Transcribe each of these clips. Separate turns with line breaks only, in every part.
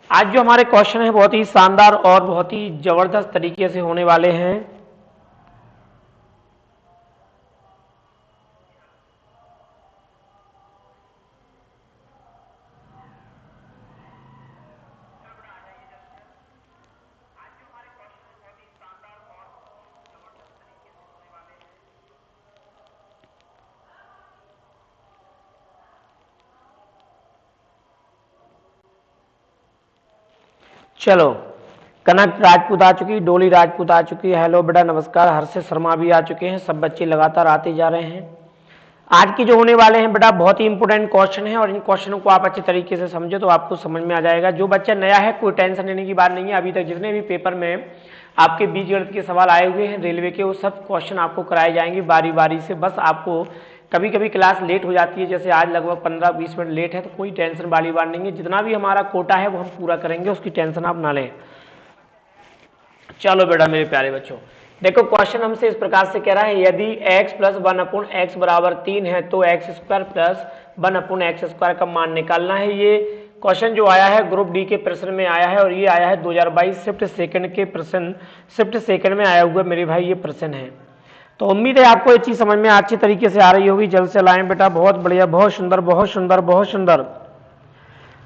आज जो हमारे क्वेश्चन है बहुत ही शानदार और बहुत ही जबरदस्त तरीके से होने वाले हैं। चलो, कनक राजपूत आ चुकी, डोली राजपूत आ चुकी है, हेलो बेटा नमस्कार, हर्षित शर्मा भी आ चुके हैं। सब बच्चे लगातार आते जा रहे हैं। आज के जो होने वाले हैं बेटा बहुत ही इंपॉर्टेंट क्वेश्चन है और इन क्वेश्चनों को आप अच्छे तरीके से समझो तो आपको समझ में आ जाएगा। जो बच्चा नया है कोई टेंशन लेने की बात नहीं है। अभी तक जितने भी पेपर में आपके बीजगणित के सवाल आए हुए हैं रेलवे के, वो सब क्वेश्चन आपको कराए जाएंगे बारी बारी से। बस आपको कभी कभी क्लास लेट हो जाती है, जैसे आज लगभग 15-20 मिनट लेट है, तो कोई टेंशन वाली बात नहीं है। जितना भी हमारा कोटा है वो हम पूरा करेंगे, उसकी टेंशन आप ना लें। चलो बेटा मेरे प्यारे बच्चों, देखो क्वेश्चन हमसे इस प्रकार से कह रहा है, यदि x प्लस 1/x बराबर 3 है तो x square plus 1/x square का मान निकालना है। ये क्वेश्चन जो आया है ग्रुप डी के प्रश्न में आया है और ये आया है 2022 शिफ्ट सेकंड के प्रश्न, शिफ्ट सेकंड में आया हुआ मेरे भाई ये प्रश्न है। तो उम्मीद है आपको ये चीज समझ में अच्छी तरीके से आ रही होगी। जल्द से लाएं बेटा, बहुत बढ़िया, बहुत सुंदर बहुत सुंदर बहुत सुंदर।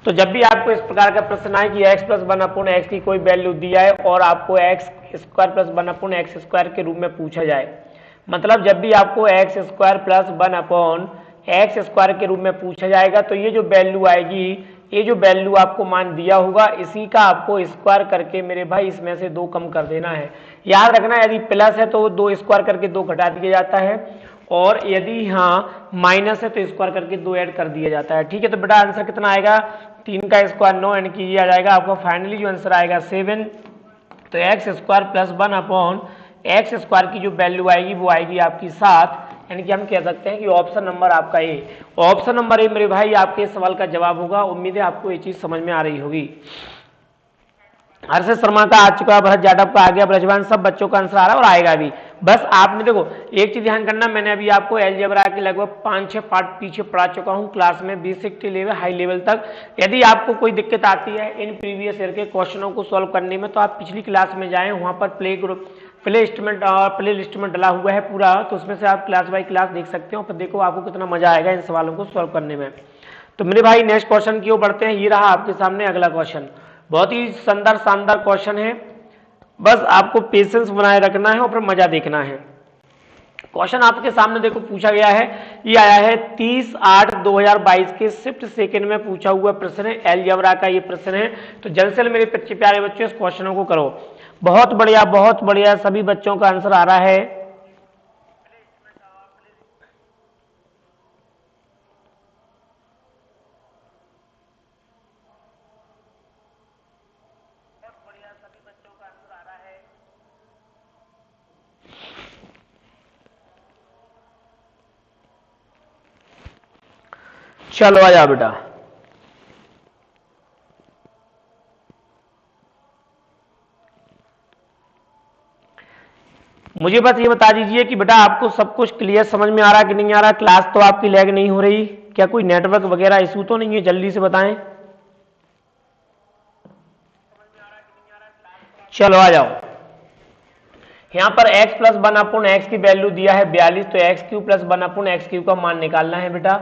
तो जब भी आपको इस प्रकार का प्रश्न आए कि x प्लस 1/x की कोई वैल्यू दिया है और आपको x square plus 1/x square के रूप में पूछा जाए, मतलब जब भी आपको x square plus 1/x square के रूप में पूछा जाएगा तो ये जो वैल्यू आएगी, ये जो वैल्यू आपको मान दिया होगा, इसी का आपको स्क्वायर करके मेरे भाई इसमें से 2 कम कर देना है। याद रखना यदि प्लस है तो 2 स्क्वायर करके 2 घटा दिया जाता है और यदि यहाँ माइनस है तो स्क्वायर करके 2 ऐड कर दिया जाता है। ठीक है, तो बेटा आंसर कितना आएगा, 3 का स्क्वायर 9 ऐड कीजिए, आ जाएगा आपका फाइनली जो आंसर आएगा 7। तो x square plus 1/x square की जो वैल्यू आएगी वो आएगी आपकी 7, यानी कि हम कह सकते हैं कि ऑप्शन नंबर आपका ए, ऑप्शन नंबर ए मेरे भाई आपके सवाल का जवाब होगा। उम्मीद है आपको ये चीज समझ में आ रही होगी। हर्षित शर्मा का आ चुका, भरत जाटव का आ गया, ब्रजवान, सब बच्चों का आंसर आ रहा है और आएगा भी। बस आपने देखो एक चीज ध्यान करना, मैंने अभी आपको अलजेब्रा के लगभग 5-6 पार्ट पीछे पढ़ा चुका हूं क्लास में, बेसिक के लेवल हाई लेवल तक। यदि आपको कोई दिक्कत आती है इन प्रीवियस ईयर के क्वेश्चनों को सॉल्व करने में तो आप पिछली क्लास में जाएं, वहां पर प्ले लिस्ट में डला हुआ है पूरा, तो उसमें से आप क्लास बाय क्लास देख सकते हो। फिर देखो आपको कितना मजा आएगा इन सवालों को सॉल्व करने में। तो मेरे भाई नेक्स्ट क्वेश्चन की ओर बढ़ते हैं। ये रहा आपके सामने अगला क्वेश्चन, बहुत ही शानदार क्वेश्चन है। बस आपको पेशेंस बनाए रखना है और फिर मजा देखना है। क्वेश्चन आपके सामने देखो पूछा गया है, ये आया है 30/8/2022 के शिफ्ट सेकंड में पूछा हुआ प्रश्न है, अलजेब्रा का ये प्रश्न है। तो जल्द से मेरे बच्चे प्यारे बच्चों इस क्वेश्चनों को करो। बहुत बढ़िया, सभी बच्चों का आंसर आ रहा है। चलो आ जाओ बेटा। मुझे बस ये बता दीजिए कि बेटा आपको सब कुछ क्लियर समझ में आ रहा कि नहीं आ रहा, क्लास तो आपकी लैग नहीं हो रही, क्या कोई नेटवर्क वगैरह इशू तो नहीं है, जल्दी से बताएं। चलो आ जाओ। यहां पर x प्लस 1/x की वैल्यू दिया है 42, तो x³ प्लस 1/x³ का मान निकालना है बेटा।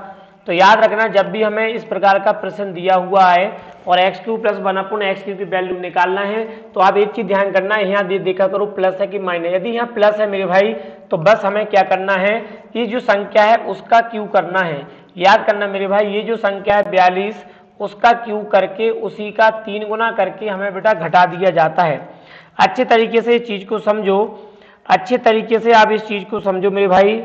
तो याद रखना जब भी हमें इस प्रकार का प्रश्न दिया हुआ है और x³ प्लस 1/x³ की वैल्यू निकालना है तो आप एक चीज ध्यान करना है, यहाँ देखा करो प्लस है कि माइनस। यदि यहाँ प्लस है मेरे भाई तो बस हमें क्या करना है, ये जो संख्या है उसका क्यू करना है। याद करना मेरे भाई, ये जो संख्या है 42 उसका क्यू करके उसी का 3 गुना करके हमें बेटा घटा दिया जाता है। अच्छे तरीके से इस चीज को समझो, अच्छे तरीके से आप इस चीज को समझो मेरे भाई,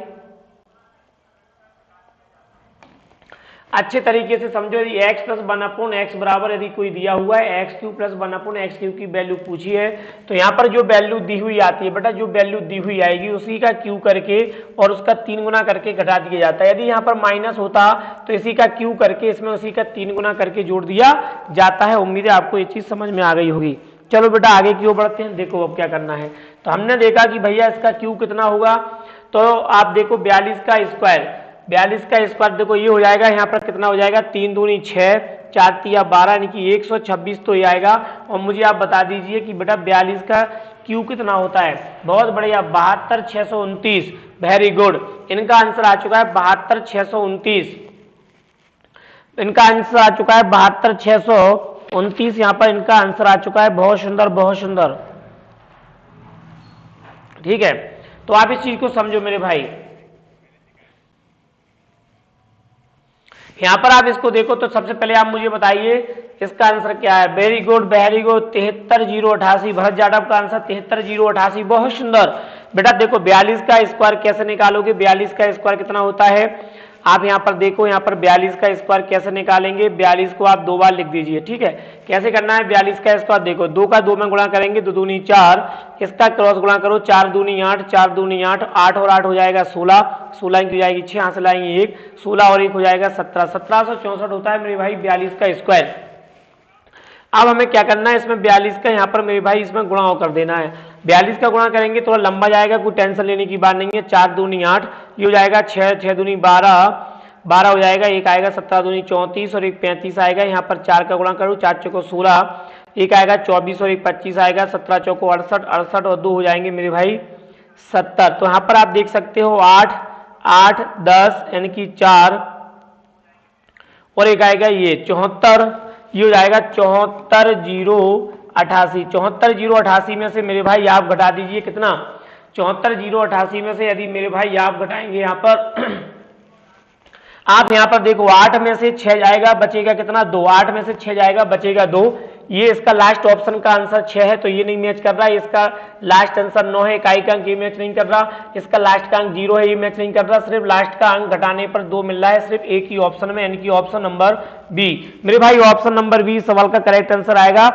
अच्छे तरीके से समझो। यदि x प्लस 1/x बराबर यदि कोई दिया हुआ है x³ प्लस 1/x³ की वैल्यू पूछी है तो यहाँ पर जो वैल्यू दी हुई आती है बेटा, जो वैल्यू दी हुई आएगी उसी का क्यू करके और उसका 3 गुना करके घटा दिया जाता है। यदि यहाँ पर माइनस होता तो इसी का क्यू करके इसमें उसी का 3 गुना करके जोड़ दिया जाता है। उम्मीद है आपको ये चीज समझ में आ गई होगी। चलो बेटा आगे की ओर बढ़ते हैं। देखो अब क्या करना है, तो हमने देखा कि भैया इसका क्यू कितना होगा, तो आप देखो 42 का स्क्वायर, 42 का स्क्वायर देखो ये हो जाएगा, यहाँ पर कितना हो जाएगा, 3 दूनी 6, 4 तिया 12 यानी कि 126 तो ये आएगा। और मुझे आप बता दीजिए कि बेटा 42 का क्यू कितना होता है। बहुत बढ़िया, 72,629, वेरी गुड। इनका आंसर आ चुका है 72,629, इनका आंसर आ चुका है 72,629, यहाँ पर इनका आंसर आ चुका है। बहुत सुंदर बहुत सुंदर, ठीक है। तो आप इस चीज को समझो मेरे भाई, यहां पर आप इसको देखो तो सबसे पहले आप मुझे बताइए इसका आंसर क्या है। Very good very good, 73,088, Bharat Jatav का आंसर 73,088, बहुत सुंदर। बेटा देखो 42 का स्क्वायर कैसे निकालोगे, 42 का स्क्वायर कितना होता है, आप यहां पर देखो, यहां पर 42 का स्क्वायर कैसे निकालेंगे, 42 को आप 2 बार लिख दीजिए, ठीक है। कैसे करना है, 42 का स्क्वायर देखो, 2 का 2 में गुणा करेंगे, 2 दूनी 4, इसका क्रॉस गुणा करो, 4 दूनी 8, 4 दूनी 8, 8 और 8 हो जाएगा 16, 16 की हो जाएगी 6, यहाँ से लाएंगे 1, 16 और 1 हो जाएगा 17, 1764 होता है मेरे भाई 42 का स्क्वायर। अब हमें क्या करना है, इसमें 42 का यहाँ पर मेरे भाई इसमें गुणा कर देना है। 42 का गुणा करेंगे थोड़ा लंबा जाएगा, कोई टेंशन लेने की बात नहीं है। 4 दूनी 8, ये हो जाएगा 6, 6 दूनी 12, 12 हो जाएगा, एक आएगा 17 दूनी 34 और एक 35 आएगा। यहाँ पर 4 का गुणा करो, 4 चौको 16, एक आएगा 24 और एक 25 आएगा, 17 चौको 68, 68 और 2 हो जाएंगे मेरे भाई 70। तो यहाँ पर आप देख सकते हो 8, 8, 10 यानी कि 4 और एक आएगा ये 74, ये हो जाएगा 74,088, 74,088 में से मेरे भाई आप घटा दीजिए कितना, 74,088 में से यदि मेरे भाई आप घटाएंगे यहाँ पर आप यहाँ पर देखो 8 में से 6 जाएगा, बचेगा कितना 2, 8 में से 6 जाएगा, बचेगा 2। ये इसका लास्ट ऑप्शन का आंसर 6 है तो ये नहीं मैच कर रहा, इसका लास्ट आंसर 9 है, इकाई का अंक ये मैच नहीं कर रहा, इसका लास्ट का अंक 0 है, ये मैच नहीं कर रहा, सिर्फ लास्ट का अंक घटाने पर 2 मिल रहा है, सिर्फ एक ही ऑप्शन में, यानी कि ऑप्शन नंबर बी। मेरे भाई ऑप्शन नंबर बी सवाल का करेक्ट आंसर आएगा,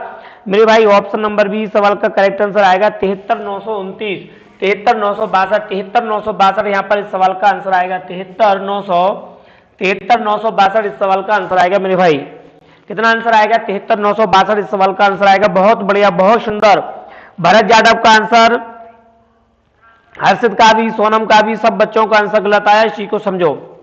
मेरे भाई ऑप्शन नंबर बी सवाल का करेक्ट आंसर आएगा 73,929, 73,962, 73,962 यहाँ पर इस सवाल का आंसर आएगा, 73,962 इस सवाल का आंसर आएगा मेरे भाई। कितना आंसर आएगा, 73,962 इस सवाल का आंसर आएगा। बहुत बढ़िया बहुत सुंदर। भरत जाटव का आंसर, हर्षित का भी, सोनम का भी, सब बच्चों का आंसर गलत आया, इसी को समझो,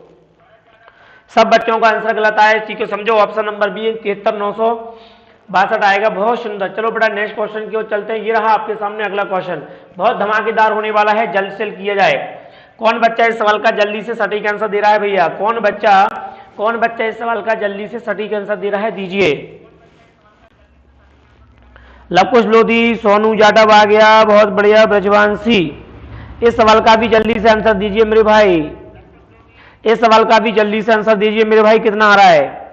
सब बच्चों का आंसर गलत आया, इसी को समझो। ऑप्शन नंबर बी 73,962 आएगा। बहुत सुंदर। चलो बेटा नेक्स्ट क्वेश्चन की ओर चलते हैं। ये रहा आपके सामने अगला क्वेश्चन, बहुत धमाकेदार होने वाला है, जल्द से जल्द किया जाए। कौन बच्चा इस सवाल का जल्दी से सटीक आंसर दे रहा है भैया, कौन बच्चा इस सवाल का जल्दी से सटीक आंसर दे रहा है, दीजिए। लवकुश लोधी, सोनू जाटव आ गया, बहुत बढ़िया। ब्रजवांशी, इस सवाल का भी जल्दी से आंसर दीजिए मेरे भाई, इस सवाल का भी जल्दी से आंसर दीजिए मेरे भाई, कितना आ रहा है।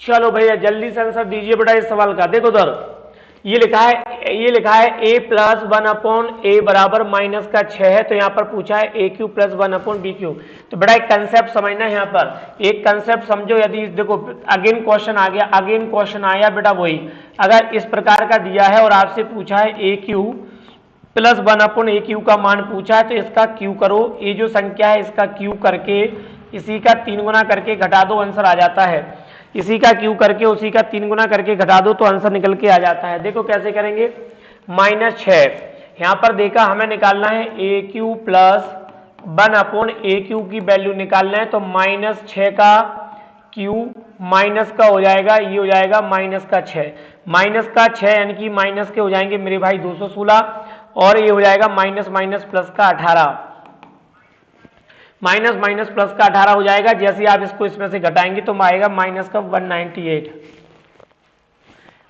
चलो भैया जल्दी से आंसर दीजिए बेटा इस सवाल का। देखो उधर ये लिखा है a प्लस 1 a बराबर माइनस का 6 है, तो यहाँ पर पूछा है a Q plus 1 b Q. तो बड़ा एक कंसेप्ट समझना है, यहाँ पर एक कंसेप्ट समझो। यदि देखो अगेन क्वेश्चन आ गया, अगेन क्वेश्चन आया बेटा वही, अगर इस प्रकार का दिया है और आपसे पूछा है a Q plus 1 a Q का मान पूछा है, तो इसका क्यू करो, ये जो संख्या है इसका क्यू करके इसी का 3 गुना करके घटा दो, आंसर आ जाता है। इसी का क्यू करके उसी का 3 गुना करके घटा दो तो आंसर निकल के आ जाता है। देखो कैसे करेंगे, -6 यहां पर देखा हमें निकालना है ए क्यू प्लस 1 a क्यू की वैल्यू निकालना है, तो -6 का क्यू माइनस का हो जाएगा, ये हो जाएगा -6, -6 यानी कि माइनस के हो जाएंगे मेरे भाई 216 और ये हो जाएगा माइनस प्लस का 18, माइनस प्लस का 18 हो जाएगा। जैसे आप इसको इसमें से घटाएंगे तो आएगा माइनस का 198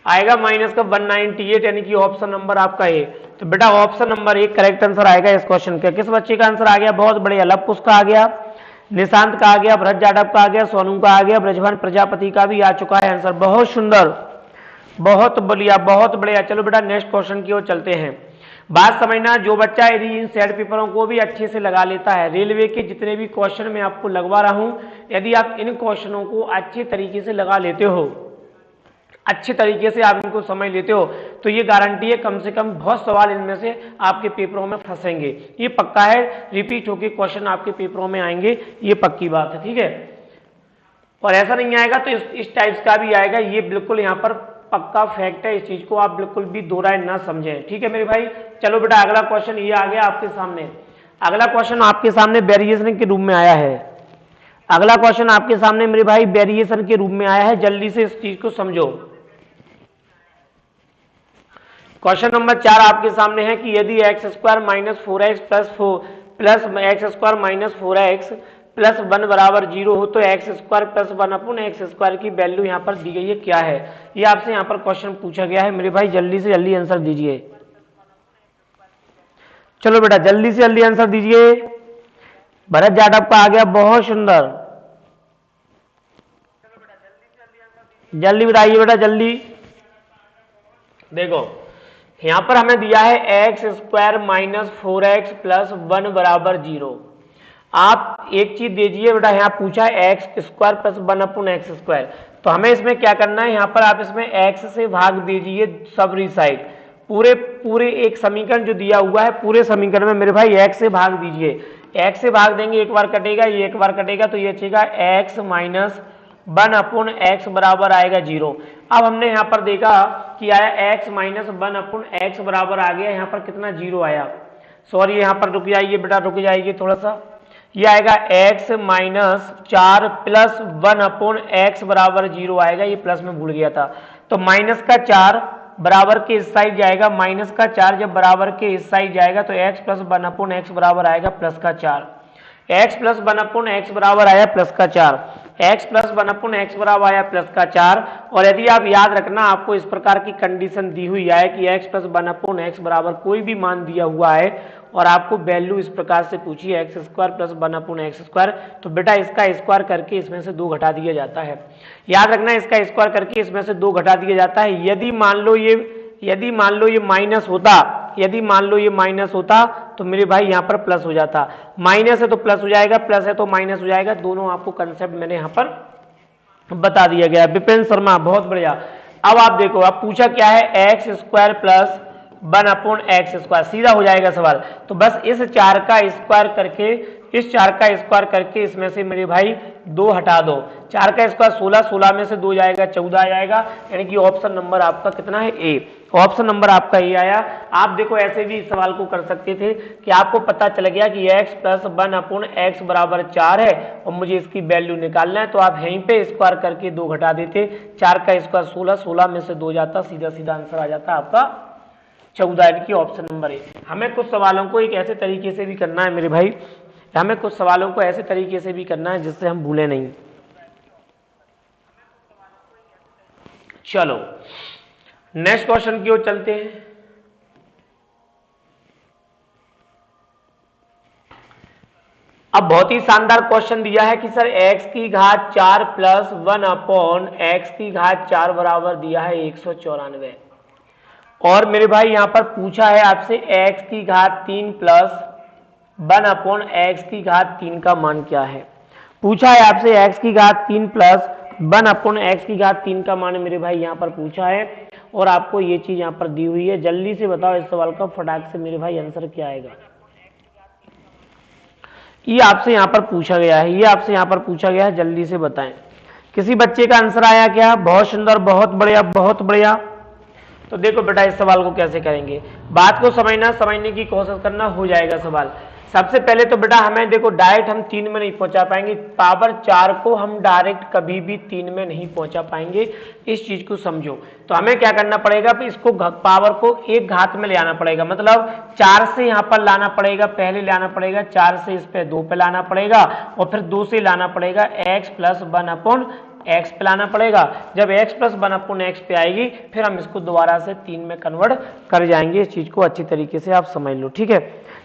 आएगा, माइनस का 198 यानी कि ऑप्शन नंबर आपका ए। तो बेटा ऑप्शन नंबर 1 करेक्ट आंसर आएगा इस क्वेश्चन का। किस बच्चे का आंसर आ गया, बहुत बढ़िया, लवकुश का आ गया, निशांत का आ गया, भरत जाटव का आ गया, सोनू का आ गया, ब्रजभान प्रजापति का भी आ चुका है आंसर। बहुत सुंदर, बहुत बढ़िया बहुत बढ़िया। चलो बेटा नेक्स्ट क्वेश्चन की ओर चलते हैं। बात समझना, जो बच्चा यदि इन सेट पेपरों को भी अच्छे से लगा लेता है, रेलवे के जितने भी क्वेश्चन मैं आपको लगवा रहा हूं, यदि आप इन क्वेश्चनों को अच्छे तरीके से लगा लेते हो, अच्छे तरीके से आप इनको समझ लेते हो, तो ये गारंटी है कम से कम बहुत सवाल इनमें से आपके पेपरों में फंसेंगे। ये पक्का है, रिपीट होके क्वेश्चन आपके पेपरों में आएंगे, ये पक्की बात है, ठीक है। और ऐसा नहीं आएगा तो इस टाइप्स का भी आएगा, ये बिल्कुल यहाँ पर पक्का फैक्ट है, इस चीज को आप बिल्कुल भी दोहराए ना समझें। ठीक है मेरे भाई, चलो बेटा अगला क्वेश्चन ये आ गया आपके सामने। अगला क्वेश्चन आपके सामने वेरिएशन के रूप में आया है। अगला क्वेश्चन आपके सामने मेरे भाई वेरिएशन के रूप में आया है, जल्दी से इस चीज को समझो। क्वेश्चन नंबर 4 आपके सामने है कि यदि x square minus 4x plus x square minus 4x plus 1 बराबर 0 हो तो एक्स स्क्वायर प्लस 1 अपन एक्स स्क्वायर की वैल्यू यहाँ पर दी गई है, क्या है? ये आपसे यहाँ पर क्वेश्चन पूछा गया है मेरे भाई, जल्दी से जल्दी आंसर दीजिए। चलो बेटा जल्दी से जल्दी आंसर दीजिए। भरत जाटव का आ गया, बहुत सुंदर, जल्दी बताइए बेटा जल्दी। देखो यहां पर हमें दिया है x square minus 4x plus 1 बराबर 0। आप एक चीज दीजिए बेटा, यहां पूछा है एक्स स्क्वायर प्लस 1 अपन एक्स स्क्वायर, तो हमें इसमें क्या करना है, यहां पर आप इसमें एक्स से भाग दीजिए सबरी साइड। पूरे एक समीकरण जो दिया हुआ है, पूरे समीकरण में मेरे भाई एक्स से भाग दीजिए। एक्स से भाग देंगे, एक बार कटेगा, ये एक बार कटेगा, तो ये बचेगा एक्स माइनस 1 अपन एक्स बराबर आएगा 0। अब हमने यहाँ पर देखा कि आया x माइनस 1 अपन एक्स बराबर आ गया, यहाँ पर कितना 0 आया। सॉरी यहाँ पर रुक जाइए बेटा, रुक जाइए थोड़ा सा, ये आएगा x माइनस 4 प्लस 1 अपन एक्स बराबर 0 आएगा, ये प्लस में भूल गया था। तो माइनस का 4 बराबर के इस साइड जाएगा, माइनस का 4 जब बराबर के इस साइड जाएगा तो x प्लस 1 अपन एक्स बराबर आएगा प्लस का 4। x प्लस 1 अपन एक्स बराबर आया प्लस का 4, x प्लस 1 अपन एक्स बराबर आया प्लस का 4। और यदि आप याद रखना, आपको इस प्रकार की कंडीशन दी हुई है कि x प्लस 1 अपन एक्स बराबर कोई भी मान दिया हुआ है और आपको वैल्यू इस प्रकार से पूछी है एक्स स्क्वायर प्लस 1 अपन एक्स स्क्वायर, तो बेटा इसका स्क्वायर करके इसमें से 2 घटा दिया जाता है। याद रखना, इसका स्क्वायर करके इसमें से 2 घटा दिया जाता है। यदि मान लो ये माइनस होता, यदि मान लो ये माइनस होता तो मेरे भाई यहाँ पर प्लस हो जाता। माइनस है तो प्लस हो जाएगा, प्लस है तो माइनस हो जाएगा, दोनों आपको कंसेप्ट मैंने यहाँ पर बता दिया गया। विपिन शर्मा बहुत बढ़िया। अब आप देखो, अब पूछा क्या है, x square plus 1 upon x square, सीधा हो जाएगा सवाल। तो बस इस 4 का स्क्वायर करके, इस 4 का स्क्वायर करके इसमें से मेरे भाई 2 हटा दो। 4 का स्क्वायर 16, 16 में से 2 जाएगा 14 आ जाएगा, यानी कि ऑप्शन नंबर आपका कितना है, ए। ऑप्शन नंबर आपका ए आया। आप देखो ऐसे भी इस सवाल को कर सकते थे कि आपको पता चल गया कि x प्लस 1 अपॉन एक्स बराबर 4 है और मुझे इसकी वैल्यू निकालना है, तो आप यहीं पे स्क्वायर करके 2 घटा देते। 4 का स्क्वायर 16, 16 में से 2 जाता, सीधा सीधा आंसर आ जाता आपका 14, की ऑप्शन नंबर ए। हमें कुछ सवालों को एक ऐसे तरीके से भी करना है मेरे भाई, हमें कुछ सवालों को ऐसे तरीके से भी करना है जिससे हम भूलें नहीं। चलो नेक्स्ट क्वेश्चन की ओर चलते हैं। अब बहुत ही शानदार क्वेश्चन दिया है कि सर x की घात 4 प्लस 1 अपॉन एक्स की घात 4 बराबर दिया है 194। और मेरे भाई यहां पर पूछा है आपसे x की घात 3 प्लस 1 अपॉन एक्स की घात 3 का मान क्या है। पूछा है आपसे x की घात 3 प्लस 1 अपॉन एक्स की घात 3 का मान मेरे भाई यहां पर पूछा है, और आपको ये चीज यहां पर दी हुई है। जल्दी से बताओ इस सवाल का फटाक से मेरे भाई आंसर क्या आएगा। ये आपसे यहां पर पूछा गया है, ये आपसे यहां पर पूछा गया है, जल्दी से बताएं किसी बच्चे का आंसर आया क्या। बहुत सुंदर, बहुत बढ़िया, बहुत बढ़िया। तो देखो बेटा इस सवाल को कैसे करेंगे, बात को समझने की कोशिश करना, हो जाएगा सवाल। सबसे पहले तो बेटा हमें देखो डायरेक्ट हम 3 में नहीं पहुंचा पाएंगे, पावर 4 को हम डायरेक्ट कभी भी 3 में नहीं पहुंचा पाएंगे, इस चीज को समझो। तो हमें क्या करना पड़ेगा, इसको पावर को एक घात में ले आना पड़ेगा, मतलब 4 से यहाँ पर लाना पड़ेगा, पहले लाना पड़ेगा 4 से इस पे 2 पे लाना पड़ेगा, और फिर 2 से लाना पड़ेगा x प्लस 1 अपॉन एक्स पे लाना पड़ेगा। जब x प्लस 1 अपॉन एक्स पे आएगी फिर हम इसको दोबारा से 3 में कन्वर्ट कर जाएंगे। इस चीज को अच्छी तरीके से आप समझ लो, ठीक है।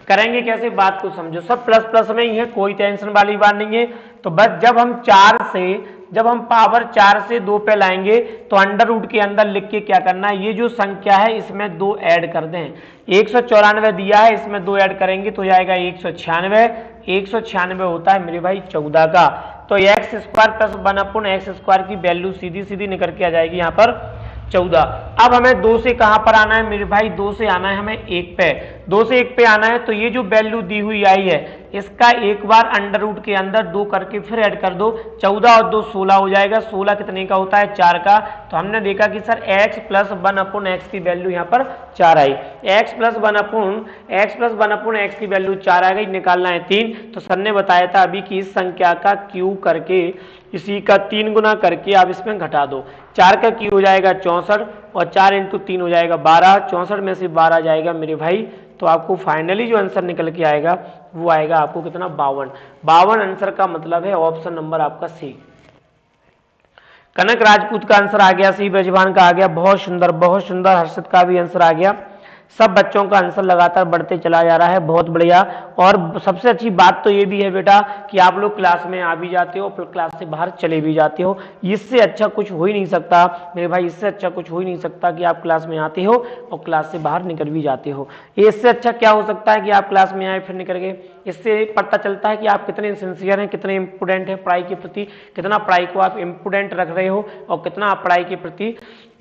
करेंगे कैसे, बात को समझो, सब प्लस प्लस में ही है, कोई टेंशन वाली बात नहीं है। तो बस जब हम पावर 4 से 2 पे लाएंगे तो अंडर रूट के अंदर लिख के क्या करना है, ये जो संख्या है इसमें 2 ऐड कर दें। 194 दिया है, इसमें 2 ऐड करेंगे तो जाएगा 196। 196 होता है मेरे भाई 14 का। तो x square plus 1 upon x square की वैल्यू सीधी सीधी निकल के आ जाएगी यहाँ पर 14। अब हमें 2 से कहां पर आना है मेरे भाई, 2 से आना है हमें 1 पे, 2 से 1 पे आना है। तो ये जो वैल्यू दी हुई आई है इसका एक बार अंडर रूट के अंदर 2 करके फिर ऐड कर दो, 14 और 2 16 हो जाएगा। 16 कितने का होता है, 4 का। तो हमने देखा कि सर x प्लस 1/x की वैल्यू यहाँ पर 4 आई, x प्लस 1/x की वैल्यू 4 आ गई, निकालना है 3। तो सर ने बताया था अभी कि इस संख्या का क्यू करके इसी का 3 गुना करके आप इसमें घटा दो। 4 का क्यू हो जाएगा 64 और 4 इंटू 3 हो जाएगा 12, 64 में से 12 जाएगा मेरे भाई। तो आपको फाइनली जो आंसर निकल के आएगा वो आएगा आपको कितना, 52। 52 आंसर का मतलब है ऑप्शन नंबर आपका सी। कनक राजपूत का आंसर आ गया, सी ब्रजभान का आ गया, बहुत सुंदर बहुत सुंदर। हर्षित का भी आंसर आ गया। सब बच्चों का आंसर लगातार बढ़ते चला जा रहा है, बहुत बढ़िया। और सबसे अच्छी बात तो ये भी है बेटा कि आप लोग क्लास में आ भी जाते हो, फिर क्लास से बाहर चले भी जाते हो। इससे अच्छा कुछ हो ही नहीं सकता मेरे भाई, इससे अच्छा कुछ हो ही नहीं सकता कि आप क्लास में आते हो और क्लास से बाहर निकल भी जाते हो। इससे अच्छा क्या हो सकता है कि आप क्लास में आए फिर निकल गए। इससे पता चलता है कि आप कितने सिंसियर हैं, कितने इंपोर्टेंट हैं पढ़ाई के प्रति, कितना पढ़ाई को आप इंपोर्टेंट रख रहे हो और कितना आप पढ़ाई के प्रति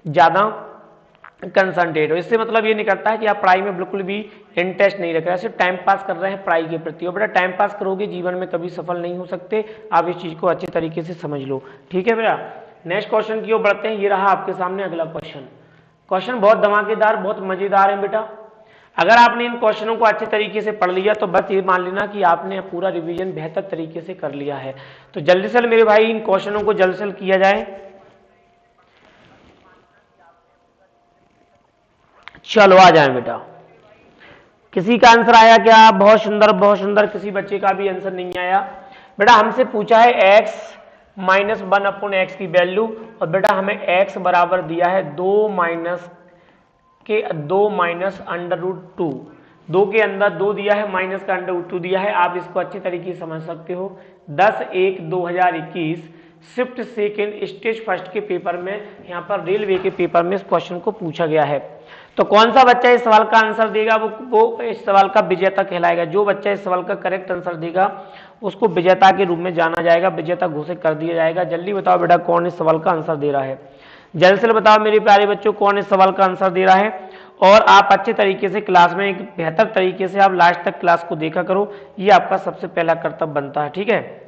ज़्यादा कंसंट्रेट हो। इससे मतलब ये नहीं करता है कि आप पढ़ाई में बिल्कुल भी इंटरेस्ट नहीं रख रहे हैं, सिर्फ टाइम पास कर रहे हैं पढ़ाई के प्रति। और बेटा टाइम पास करोगे जीवन में कभी सफल नहीं हो सकते, आप इस चीज को अच्छे तरीके से समझ लो, ठीक है बेटा। नेक्स्ट क्वेश्चन की ओर बढ़ते हैं। ये रहा आपके सामने अगला क्वेश्चन। क्वेश्चन बहुत धमाकेदार बहुत मजेदार है बेटा। अगर आपने इन क्वेश्चनों को अच्छे तरीके से पढ़ लिया तो बस ये मान लेना कि आपने पूरा रिवीजन बेहतर तरीके से कर लिया है। तो जल्दी से मेरे भाई इन क्वेश्चनों को जल्द से जल्द किया जाए। चलो आ जाए बेटा। किसी का आंसर आया क्या, बहुत सुंदर बहुत सुंदर। किसी बच्चे का भी आंसर नहीं आया। बेटा हमसे पूछा है x माइनस 1/x की वैल्यू, और बेटा हमें x बराबर दिया है 2 माइनस अंडर रूट 2। 2 के अंदर 2 दिया है, माइनस का अंडर रूट 2 दिया है। आप इसको अच्छे तरीके से समझ सकते हो। 10/1/2021 शिफ्ट सेकेंड स्टेज फर्स्ट के पेपर में, यहाँ पर रेलवे के पेपर में इस क्वेश्चन को पूछा गया है। तो कौन सा बच्चा इस सवाल का आंसर देगा वो इस सवाल का विजेता कहलाएगा। जो बच्चा इस सवाल का करेक्ट आंसर देगा उसको विजेता के रूप में जाना जाएगा, विजेता घोषित कर दिया जाएगा। जल्दी बताओ बेटा कौन इस सवाल का आंसर दे रहा है, जल्द से बताओ मेरे प्यारे बच्चों कौन इस सवाल का आंसर दे रहा है। और आप अच्छे तरीके से क्लास में एक बेहतर तरीके से आप लास्ट तक क्लास को देखा करो, ये आपका सबसे पहला कर्तव्य बनता है, ठीक है।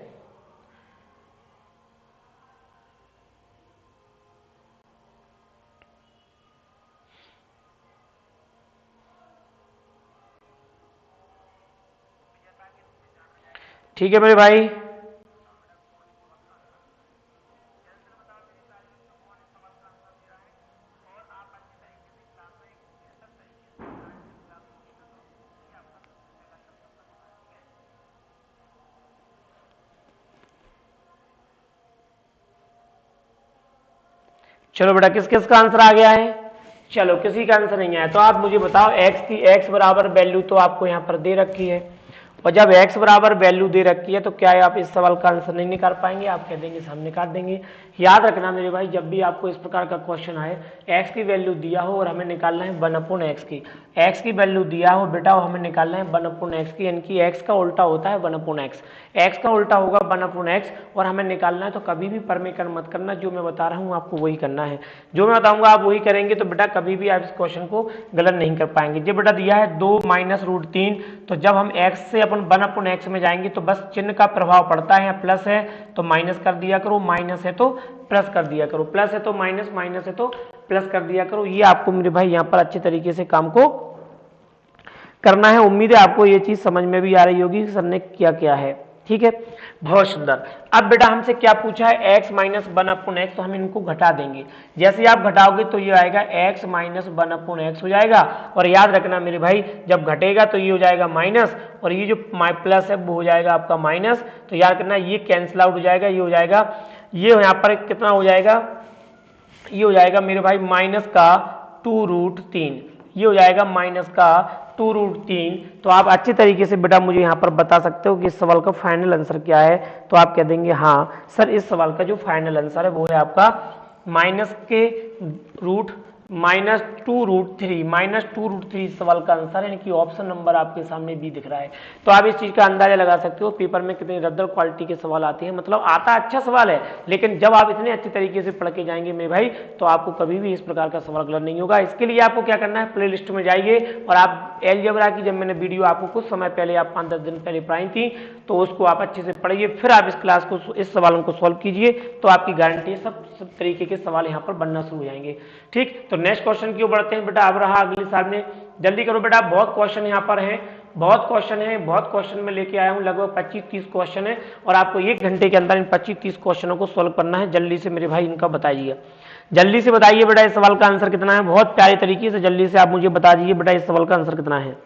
ठीक है मेरे भाई। चलो बेटा किस किस का आंसर आ गया है। चलो किसी का आंसर नहीं आया तो आप मुझे बताओ x बराबर वैल्यू तो आपको यहाँ पर दे रखी है, और जब x बराबर वैल्यू दे रखी है तो क्या आप इस सवाल का आंसर नहीं निकाल पाएंगे। आप कह देंगे हम निकाल देंगे। याद रखना मेरे भाई, जब भी आपको इस प्रकार का क्वेश्चन आए, x की वैल्यू दिया हो और हमें निकालना है 1/x की, x की वैल्यू दिया हो बेटा और हमें निकालना है 1/x की, यानी कि x का उल्टा होता है 1/x, x का उल्टा होगा 1/x और हमें निकालना है। तो कभी भी परमेकन मत करना, जो मैं बता रहा हूँ आपको वही करना है, जो मैं बताऊंगा आप वही करेंगे। तो बेटा कभी भी आप इस क्वेश्चन को गलत नहीं कर पाएंगे। जो बेटा दिया है 2 माइनस रूट 3, तो जब हम x से अपन 1/x में जाएंगे तो बस चिन्ह का प्रभाव पड़ता है। प्लस है तो माइनस कर दिया करो, माइनस है तो प्लस कर दिया करो, प्लस है तो माइनस, माइनस है तो प्लस कर दिया करो। ये आपको मेरे भाई यहाँ पर अच्छे तरीके से काम को करना है। उम्मीद है आपको ये चीज समझ में भी आ रही होगी सर ने क्या क्या है, ठीक है। बहुत सुंदर। अब बेटा हमसे क्या पूछा है, x माइनस 1/x, तो हम इनको घटा देंगे। जैसे आप घटाओगे तो ये आएगा x माइनस 1/x हो जाएगा। और याद रखना मेरे भाई जब घटेगा तो ये हो जाएगा माइनस, और ये जो प्लस है वो हो जाएगा आपका माइनस। तो याद रखना ये कैंसिल आउट हो जाएगा, ये हो जाएगा, ये यहाँ पर कितना हो जाएगा, ये हो जाएगा मेरे भाई माइनस का 2√3, ये हो जाएगा माइनस का 2√3। तो आप अच्छे तरीके से बेटा मुझे यहाँ पर बता सकते हो कि इस सवाल का फाइनल आंसर क्या है। तो आप कह देंगे हाँ सर इस सवाल का जो फाइनल आंसर है वो है आपका माइनस के -2√3 सवाल का आंसर है, यानी कि ऑप्शन नंबर आपके सामने बी दिख रहा है। तो आप इस चीज का अंदाजा लगा सकते हो पेपर में कितनी रद्दल क्वालिटी के सवाल आते हैं। मतलब आता अच्छा सवाल है, लेकिन जब आप इतने अच्छे तरीके से पढ़ के जाएंगे मेरे भाई, तो आपको कभी भी इस प्रकार का सवाल गलत नहीं होगा। इसके लिए आपको क्या करना है, प्ले लिस्ट में जाइए और आप अलजेब्रा की जब मैंने वीडियो आपको कुछ समय पहले, आप 5-10 दिन पहले पढ़ाई थी, तो उसको आप अच्छे से पढ़िए, फिर आप इस क्लास को, इस सवालों को सॉल्व कीजिए, तो आपकी गारंटी सब तरीके के सवाल यहाँ पर बनना शुरू हो जाएंगे। ठीक, तो नेक्स्ट क्वेश्चन की ओर बढ़ते हैं बेटा। अब रहा अगले साल में, जल्दी करो बेटा, बहुत क्वेश्चन यहाँ पर है, बहुत क्वेश्चन में लेके आया हूँ, लगभग 25-30 क्वेश्चन है और आपको 1 घंटे के अंदर इन 25-30 क्वेश्चनों को सॉल्व करना है। जल्दी से मेरे भाई इनका बताइए, जल्दी से बताइए बेटा इस सवाल का आंसर कितना है। बहुत प्यारे तरीके से जल्दी से आप मुझे बता दीजिए बेटा इस सवाल का आंसर कितना है।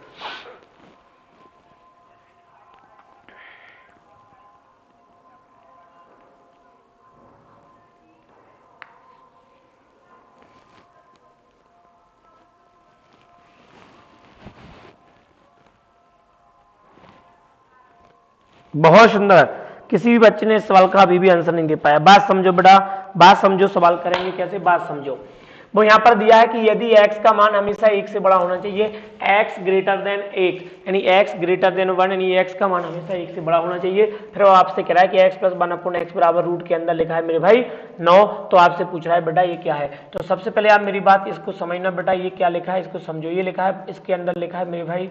बहुत सुंदर, किसी भी बच्चे ने इस सवाल का अभी भी आंसर नहीं दे पाया। बात समझो बेटा, बात समझो, सवाल करेंगे कैसे, बात समझो। वो यहाँ पर दिया है कि यदि x का मान हमेशा 1 से बड़ा होना चाहिए, x ग्रेटर देन 1, यानी x ग्रेटर देन 1, यानी x का मान हमेशा 1 से बड़ा होना चाहिए। फिर वो आपसे कह रहा है कि x + 1/x बराबर रूट के अंदर लिखा है मेरे भाई 9, तो आपसे पूछ रहा है बेटा ये क्या है। तो सबसे पहले आप मेरी बात इसको समझना बेटा, ये क्या लिखा है इसको समझो। ये लिखा है, इसके अंदर लिखा है मेरे भाई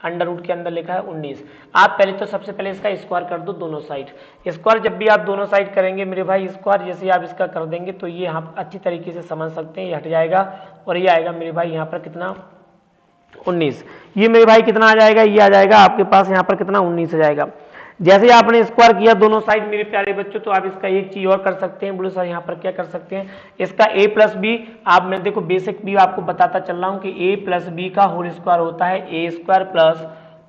अंडर रूट के अंदर लिखा है 19। आप पहले तो सबसे पहले इसका स्क्वायर कर दो दोनों साइड। स्क्वायर जब भी आप दोनों साइड करेंगे मेरे भाई, स्क्वायर जैसे आप इसका कर देंगे तो ये आप अच्छी तरीके से समझ सकते हैं, ये हट जाएगा और ये आएगा मेरे भाई यहाँ पर कितना 19। ये मेरे भाई कितना आ जाएगा, ये आ जाएगा आपके पास यहाँ पर कितना 19 आ जाएगा। जैसे ही आपने स्क्वायर किया दोनों साइड मेरे प्यारे बच्चों, तो आप इसका एक चीज और कर सकते हैं, बोलो सर यहाँ पर क्या कर सकते हैं, इसका a + b, आप मैं देखो बेसिक भी आपको बताता चल रहा हूँ कि a + b का होल स्क्वायर होता है a² +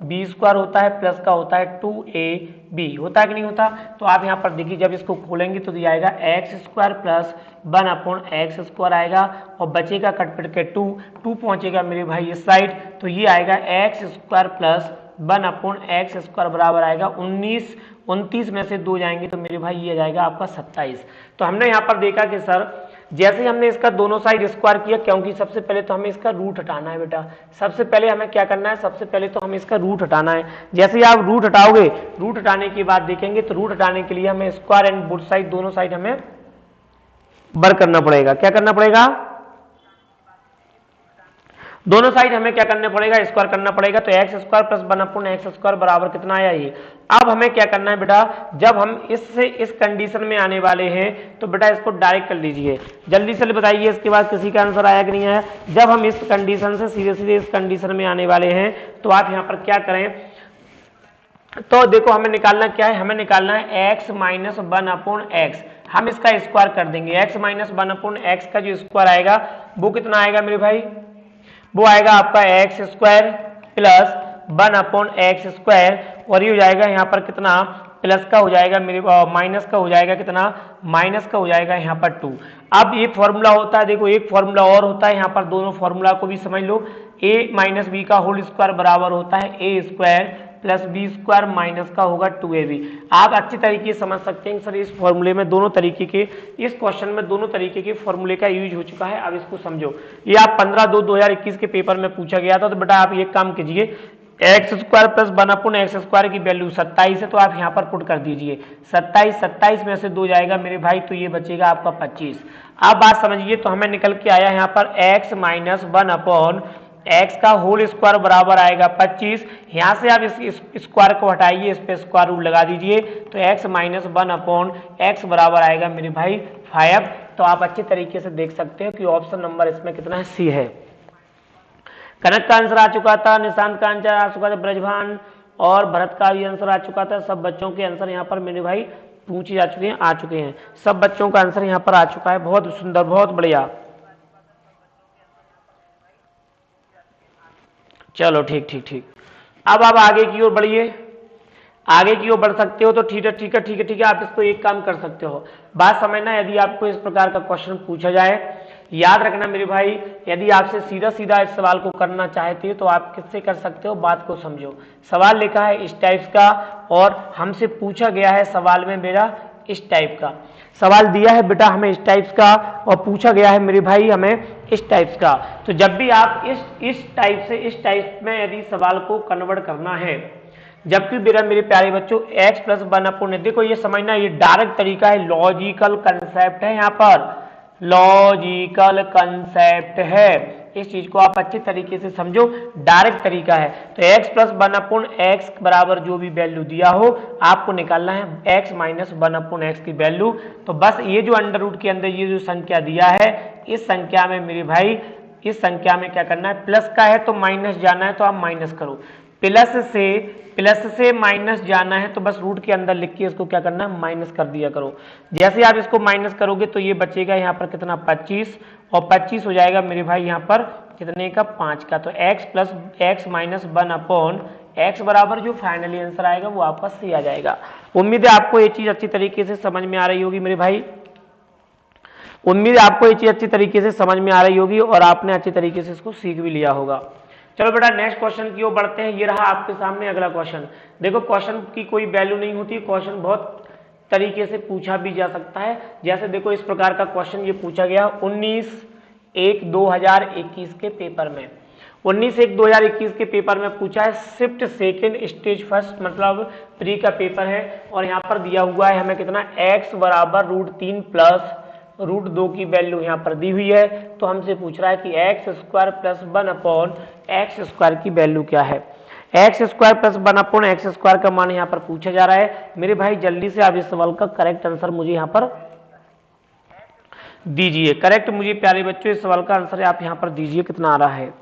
b² होता है, प्लस का होता है 2ab, होता है कि नहीं होता। तो आप यहाँ पर देखिए जब इसको खोलेंगे तो ये आएगा x² + 1/x² आएगा और बचेगा कट पिट के 2 पहुंचेगा मेरे भाई इस साइड, तो ये आएगा x² + 1/x² बराबर आएगा 19। 29 में से 2 जाएंगे तो मेरे भाई ये जाएगा आपका 27। तो हमने यहाँ पर देखा कि सर जैसे हमने इसका दोनों साइड स्क्वायर किया, क्योंकि सबसे पहले तो हमें इसका रूट हटाना है बेटा। सबसे पहले हमें क्या करना है, सबसे पहले तो हमें इसका रूट हटाना है। जैसे ही आप रूट हटाओगे, रूट हटाने के बाद देखेंगे तो रूट हटाने के लिए हमें स्क्वायर एंड बोथ साइड, दोनों साइड हमें बर करना पड़ेगा। क्या करना पड़ेगा, दोनों साइड हमें क्या करना पड़ेगा, स्क्वायर करना पड़ेगा। तो x² + 1/x² बराबर कितना आया ये। अब हमें क्या करना है बेटा, जब हम इससे इस कंडीशन में आने वाले हैं तो बेटा इसको डायरेक्ट कर लीजिए। जल्दी से बताइए इसके बाद किसी का आंसर आया कि नहीं आया। जब हम इस कंडीशन से सीधे सीधे इस कंडीशन में आने वाले हैं तो आप यहाँ पर क्या करें, तो देखो हमें निकालना क्या है, हमें निकालना है x - 1/x। हम इसका स्क्वायर कर देंगे। x - 1/x का जो स्क्वायर आएगा वो कितना आएगा मेरे भाई, वो आएगा आपका x² + 1/x² और ये हो जाएगा यहाँ पर कितना, प्लस का हो जाएगा मेरे, माइनस का हो जाएगा कितना, माइनस का हो जाएगा यहाँ पर 2। अब ये फॉर्मूला होता है, देखो एक फॉर्मूला और होता है यहाँ पर, दोनों फॉर्मूला को भी समझ लो। a - b का होल स्क्वायर बराबर होता है a² + b² माइनस का होगा 2ab। आप अच्छी तरीके से समझ सकते हैं सर इस फॉर्मूले में दोनों तरीके के, इस क्वेश्चन में दोनों तरीके के फॉर्मूले का यूज हो चुका है। अब इसको समझो, ये आप 15/2/2021 के पेपर में पूछा गया था। तो बेटा आप ये काम कीजिए, x² + 1/x² की वैल्यू 27 है, तो आप यहाँ पर पुट कर दीजिए 27 में से 2 जाएगा मेरे भाई, तो ये बचेगा आपका 25। अब बात समझिए, तो हमें निकल के आया यहाँ पर x - 1/x का होल स्क्वायर बराबर आएगा 25। यहाँ से आप इस स्क्वायर को हटाइए, इस पे स्क्वायर रूट लगा दीजिए, तो x - 1/x बराबर आएगा मेरे भाई 5। तो आप अच्छी तरीके से देख सकते हो कि ऑप्शन नंबर इसमें कितना है, सी है। कनक का आंसर आ चुका था, निशांत का आंसर आ चुका था, ब्रजभान और भरत का भी आंसर आ चुका था। सब बच्चों के आंसर यहाँ पर मेरे भाई पूछे जा चुके हैं, आ चुके हैं। सब बच्चों का आंसर यहाँ पर आ चुका है। बहुत सुंदर, बहुत बढ़िया। चलो ठीक। अब आप आगे की ओर बढ़िए, आगे की ओर बढ़ सकते हो। तो ठीक है, आप इसको एक काम कर सकते हो, बात समझना। यदि आपको इस प्रकार का क्वेश्चन पूछा जाए, याद रखना मेरे भाई, यदि आपसे सीधा सीधा इस सवाल को करना चाहते हो तो आप किससे कर सकते हो, बात को समझो। सवाल लिखा है इस टाइप्स का और हमसे पूछा गया है सवाल में मेरा इस टाइप का सवाल दिया है बेटा हमें इस टाइप्स का, और पूछा गया है मेरे भाई हमें इस टाइप्स का। तो जब भी आप इस टाइप से इस टाइप में यदि सवाल को कन्वर्ट करना है, जबकि मेरे प्यारे बच्चों x प्लस 1/, देखो ये समझना, ये डायरेक्ट तरीका है, लॉजिकल कंसेप्ट है, यहाँ पर लॉजिकल कंसेप्ट है, इस चीज को आप अच्छे तरीके से समझो, डायरेक्ट तरीका है। तो x प्लस 1/x बराबर जो भी वैल्यू दिया हो आपको निकालना है x माइनस 1/x की वैल्यू। तो बस ये जो अंडर रूट के अंदर ये जो संख्या दिया है, इस संख्या में मेरे भाई, इस संख्या में क्या करना है, प्लस का है तो माइनस जाना है तो आप माइनस करो, प्लस से माइनस जाना है तो बस रूट के अंदर लिख के इसको क्या करना है, माइनस कर दिया करो। जैसे आप इसको माइनस करोगे तो ये बचेगा यहाँ पर कितना, 25, और 25 हो जाएगा मेरे भाई यहाँ पर कितने का, 5 का। तो x plus x minus 1/x बराबर जो फाइनली आंसर आएगा वो आपका सी आ जाएगा। उम्मीद है आपको ये चीज अच्छी तरीके से समझ में आ रही होगी मेरे भाई, उम्मीद है आपको ये चीज अच्छी तरीके से समझ में आ रही होगी और आपने अच्छी तरीके से इसको सीख भी लिया होगा। चलो बेटा नेक्स्ट क्वेश्चन की ओर बढ़ते हैं। ये रहा आपके सामने अगला क्वेश्चन। देखो क्वेश्चन की कोई वैल्यू नहीं होती, क्वेश्चन बहुत तरीके से पूछा भी जा सकता है। जैसे देखो इस प्रकार का क्वेश्चन ये पूछा गया 19/1/2021 के पेपर में, 19/1/2021 के पेपर में पूछा है, शिफ्ट सेकेंड स्टेज फर्स्ट मतलब प्री का पेपर है, और यहाँ पर दिया हुआ है हमें कितना, x बराबर √3 प्लस √2 की वैल्यू यहाँ पर दी हुई है। तो हमसे पूछ रहा है कि x² प्लस 1/x² की वैल्यू क्या है। x² प्लस 1/x² का मान यहाँ पर पूछा जा रहा है। मेरे भाई जल्दी से आप इस सवाल का करेक्ट आंसर मुझे यहाँ पर दीजिए, करेक्ट मुझे प्यारे बच्चों इस सवाल का आंसर आप यहाँ पर दीजिए, कितना आ रहा है।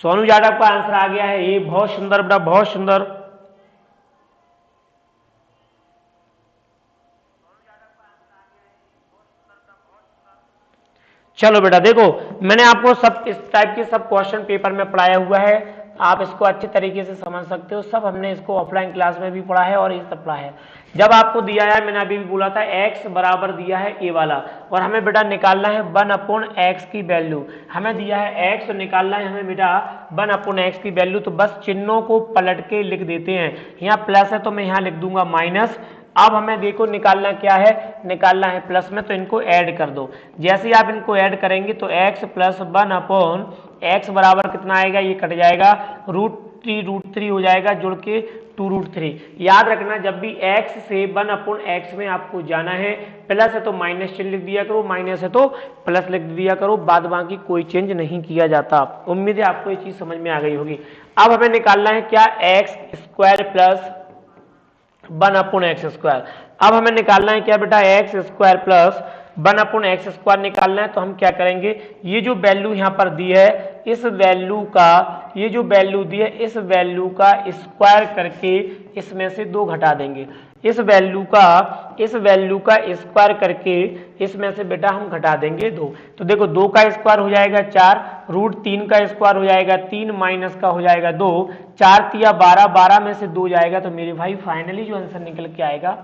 सोनू यादव का आंसर आ गया है, ये बहुत सुंदर बेटा, बहुत सुंदर। चलो बेटा देखो मैंने आपको सब इस टाइप के सब क्वेश्चन पेपर में पढ़ाया हुआ है, आप इसको अच्छे तरीके से समझ सकते हो। सब हमने इसको ऑफलाइन क्लास में भी पढ़ा है और ये सब पढ़ा है। जब आपको दिया है, मैंने अभी भी बोला था, x बराबर दिया है ए वाला, और हमें बेटा निकालना है 1/x की वैल्यू। हमें दिया है x, तो निकालना है हमें बेटा 1/x की वैल्यू। तो बस चिन्हों को पलट के लिख देते हैं, यहाँ प्लस है तो मैं यहाँ लिख दूंगा माइनस। अब हमें देखो निकालना क्या है, निकालना है प्लस में, तो इनको ऐड कर दो। जैसे ही आप इनको ऐड करेंगे तो x प्लस 1/x बराबर कितना आएगा, ये कट जाएगा, √3 हो जाएगा, जुड़ के 2√3। याद रखना जब भी x से 1/x में आपको जाना है, प्लस है तो माइनस चिन्ह लिख दिया करो, माइनस है तो प्लस लिख दिया करो, बाद बाकी कोई चेंज नहीं किया जाता। उम्मीद है आपको ये चीज समझ में आ गई होगी। अब हमें निकालना है क्या, x² प्लस 1/x²। अब हमें निकालना है क्या बेटा, x² प्लस 1/x² निकालना है। तो हम क्या करेंगे, ये जो वैल्यू यहाँ पर दी है, इस वैल्यू का, ये जो वैल्यू दी है इस वैल्यू का स्क्वायर करके इसमें से 2 घटा देंगे। इस वैल्यू का स्क्वायर करके इसमें से बेटा हम घटा देंगे 2। तो देखो 2 का स्क्वायर हो जाएगा 4, √3 का स्क्वायर हो जाएगा 3, माइनस का हो जाएगा 2, 4 तिया 12, 12 में से 2 जाएगा। तो मेरे भाई फाइनली जो आंसर निकल के आएगा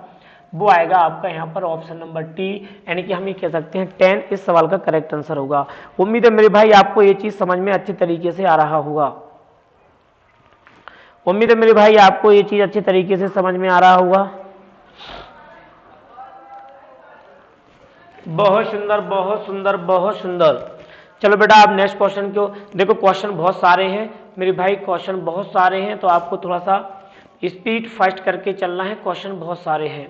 वो आएगा आपका यहाँ पर ऑप्शन नंबर टी, यानी कि हम ये कह सकते हैं 10 इस सवाल का करेक्ट आंसर होगा। उम्मीद है मेरे भाई आपको ये चीज समझ में अच्छी तरीके से आ रहा होगा, उम्मीद है मेरे भाई आपको ये चीज अच्छी तरीके से समझ में आ रहा होगा। बहुत सुंदर, बहुत सुंदर, बहुत सुंदर। चलो बेटा आप नेक्स्ट क्वेश्चन को देखो, क्वेश्चन बहुत सारे हैं मेरे भाई, क्वेश्चन बहुत सारे हैं, तो आपको थोड़ा सा स्पीड फास्ट करके चलना है, क्वेश्चन बहुत सारे हैं।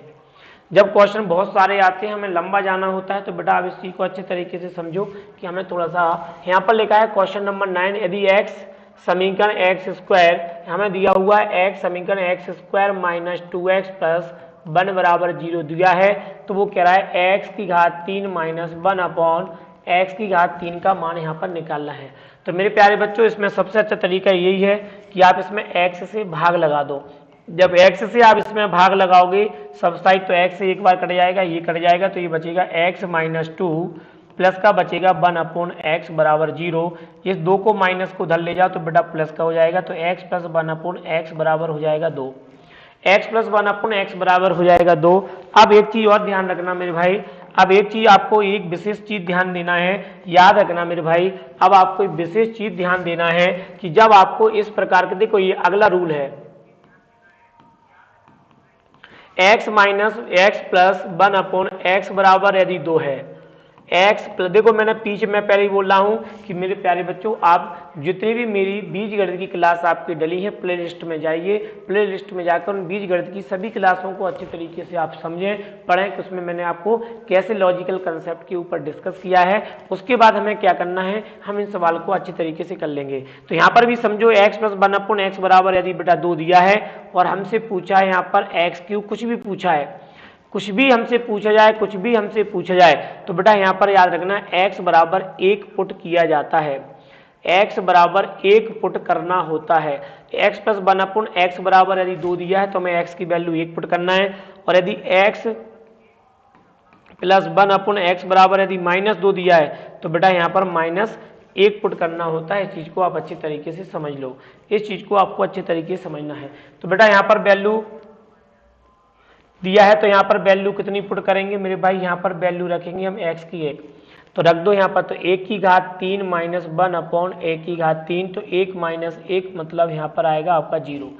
जब क्वेश्चन बहुत सारे आते हैं, हमें लंबा जाना होता है, तो बेटा आप इस चीज को अच्छे तरीके से समझो कि हमें थोड़ा सा, यहाँ पर लिखा है क्वेश्चन नंबर 9, यदि x समीकरण x², हमें दिया हुआ है x समीकरण x² माइनस 2x प्लस 1 बराबर 0 दिया है, तो वो कह रहा है x की घात 3 माइनस 1/x की घात 3 का मान यहाँ पर निकालना है। तो मेरे प्यारे बच्चों इसमें सबसे अच्छा तरीका यही है कि आप इसमें x से भाग लगा दो। जब x से आप इसमें भाग लगाओगे सब साइड, तो x से एक बार कट जाएगा, ये कट जाएगा, तो ये बचेगा x माइनस 2 प्लस का बचेगा 1/x बराबर 0। इस 2 को माइनस को उधर ले जाओ तो बेटा प्लस का हो जाएगा, तो x प्लस 1/x बराबर हो जाएगा 2, x प्लस 1/x बराबर हो जाएगा 2। अब एक चीज और ध्यान रखना मेरे भाई, अब एक चीज आपको एक विशेष चीज ध्यान देना है, याद रखना मेरे भाई, अब आपको एक विशेष चीज ध्यान देना है कि जब आपको इस प्रकार के, देखो ये अगला रूल है, x minus x plus 1/x बराबर यदि 2 है, x प्लस, देखो मैंने पीछे मैं पहले ही बोल रहा हूं कि मेरे प्यारे बच्चों, आप जितनी भी मेरी बीजगणित की क्लास आपकी डली है प्ले लिस्ट में जाइए, प्ले लिस्ट में जाकर उन बीजगणित की सभी क्लासों को अच्छी तरीके से आप समझें, पढ़ें कि उसमें मैंने आपको कैसे लॉजिकल कंसेप्ट के ऊपर डिस्कस किया है। उसके बाद हमें क्या करना है, हम इन सवाल को अच्छी तरीके से कर लेंगे। तो यहाँ पर भी समझो x प्लस 1/x बराबर यदि बेटा 2 दिया है और हमसे पूछा है यहाँ पर x3, कुछ भी पूछा है, कुछ भी हमसे पूछा जाए, कुछ भी हमसे पूछा जाए, तो बेटा यहां पर याद रखना x बराबर 1 पुट किया जाता है, x बराबर 1 पुट करना होता है। x प्लस 1/x बराबर यदि 2 दिया है तो हमें x की वैल्यू 1 पुट करना है, और यदि x प्लस 1/x बराबर यदि -2 दिया है तो बेटा यहां पर -1 पुट करना होता है। इस चीज को आप अच्छी तरीके से समझ लो, इस चीज को आपको अच्छे तरीके से समझना है। तो बेटा यहां पर वैल्यू दिया है तो यहाँ पर वैल्यू कितनी पुट करेंगे मेरे भाई, यहाँ पर वैल्यू रखेंगे हम x की 1, तो रख दो यहाँ पर, तो 1 की घात 3 माइनस 1/1 की घात 3, तो 1 माइनस 1 मतलब यहाँ पर आएगा आपका 0,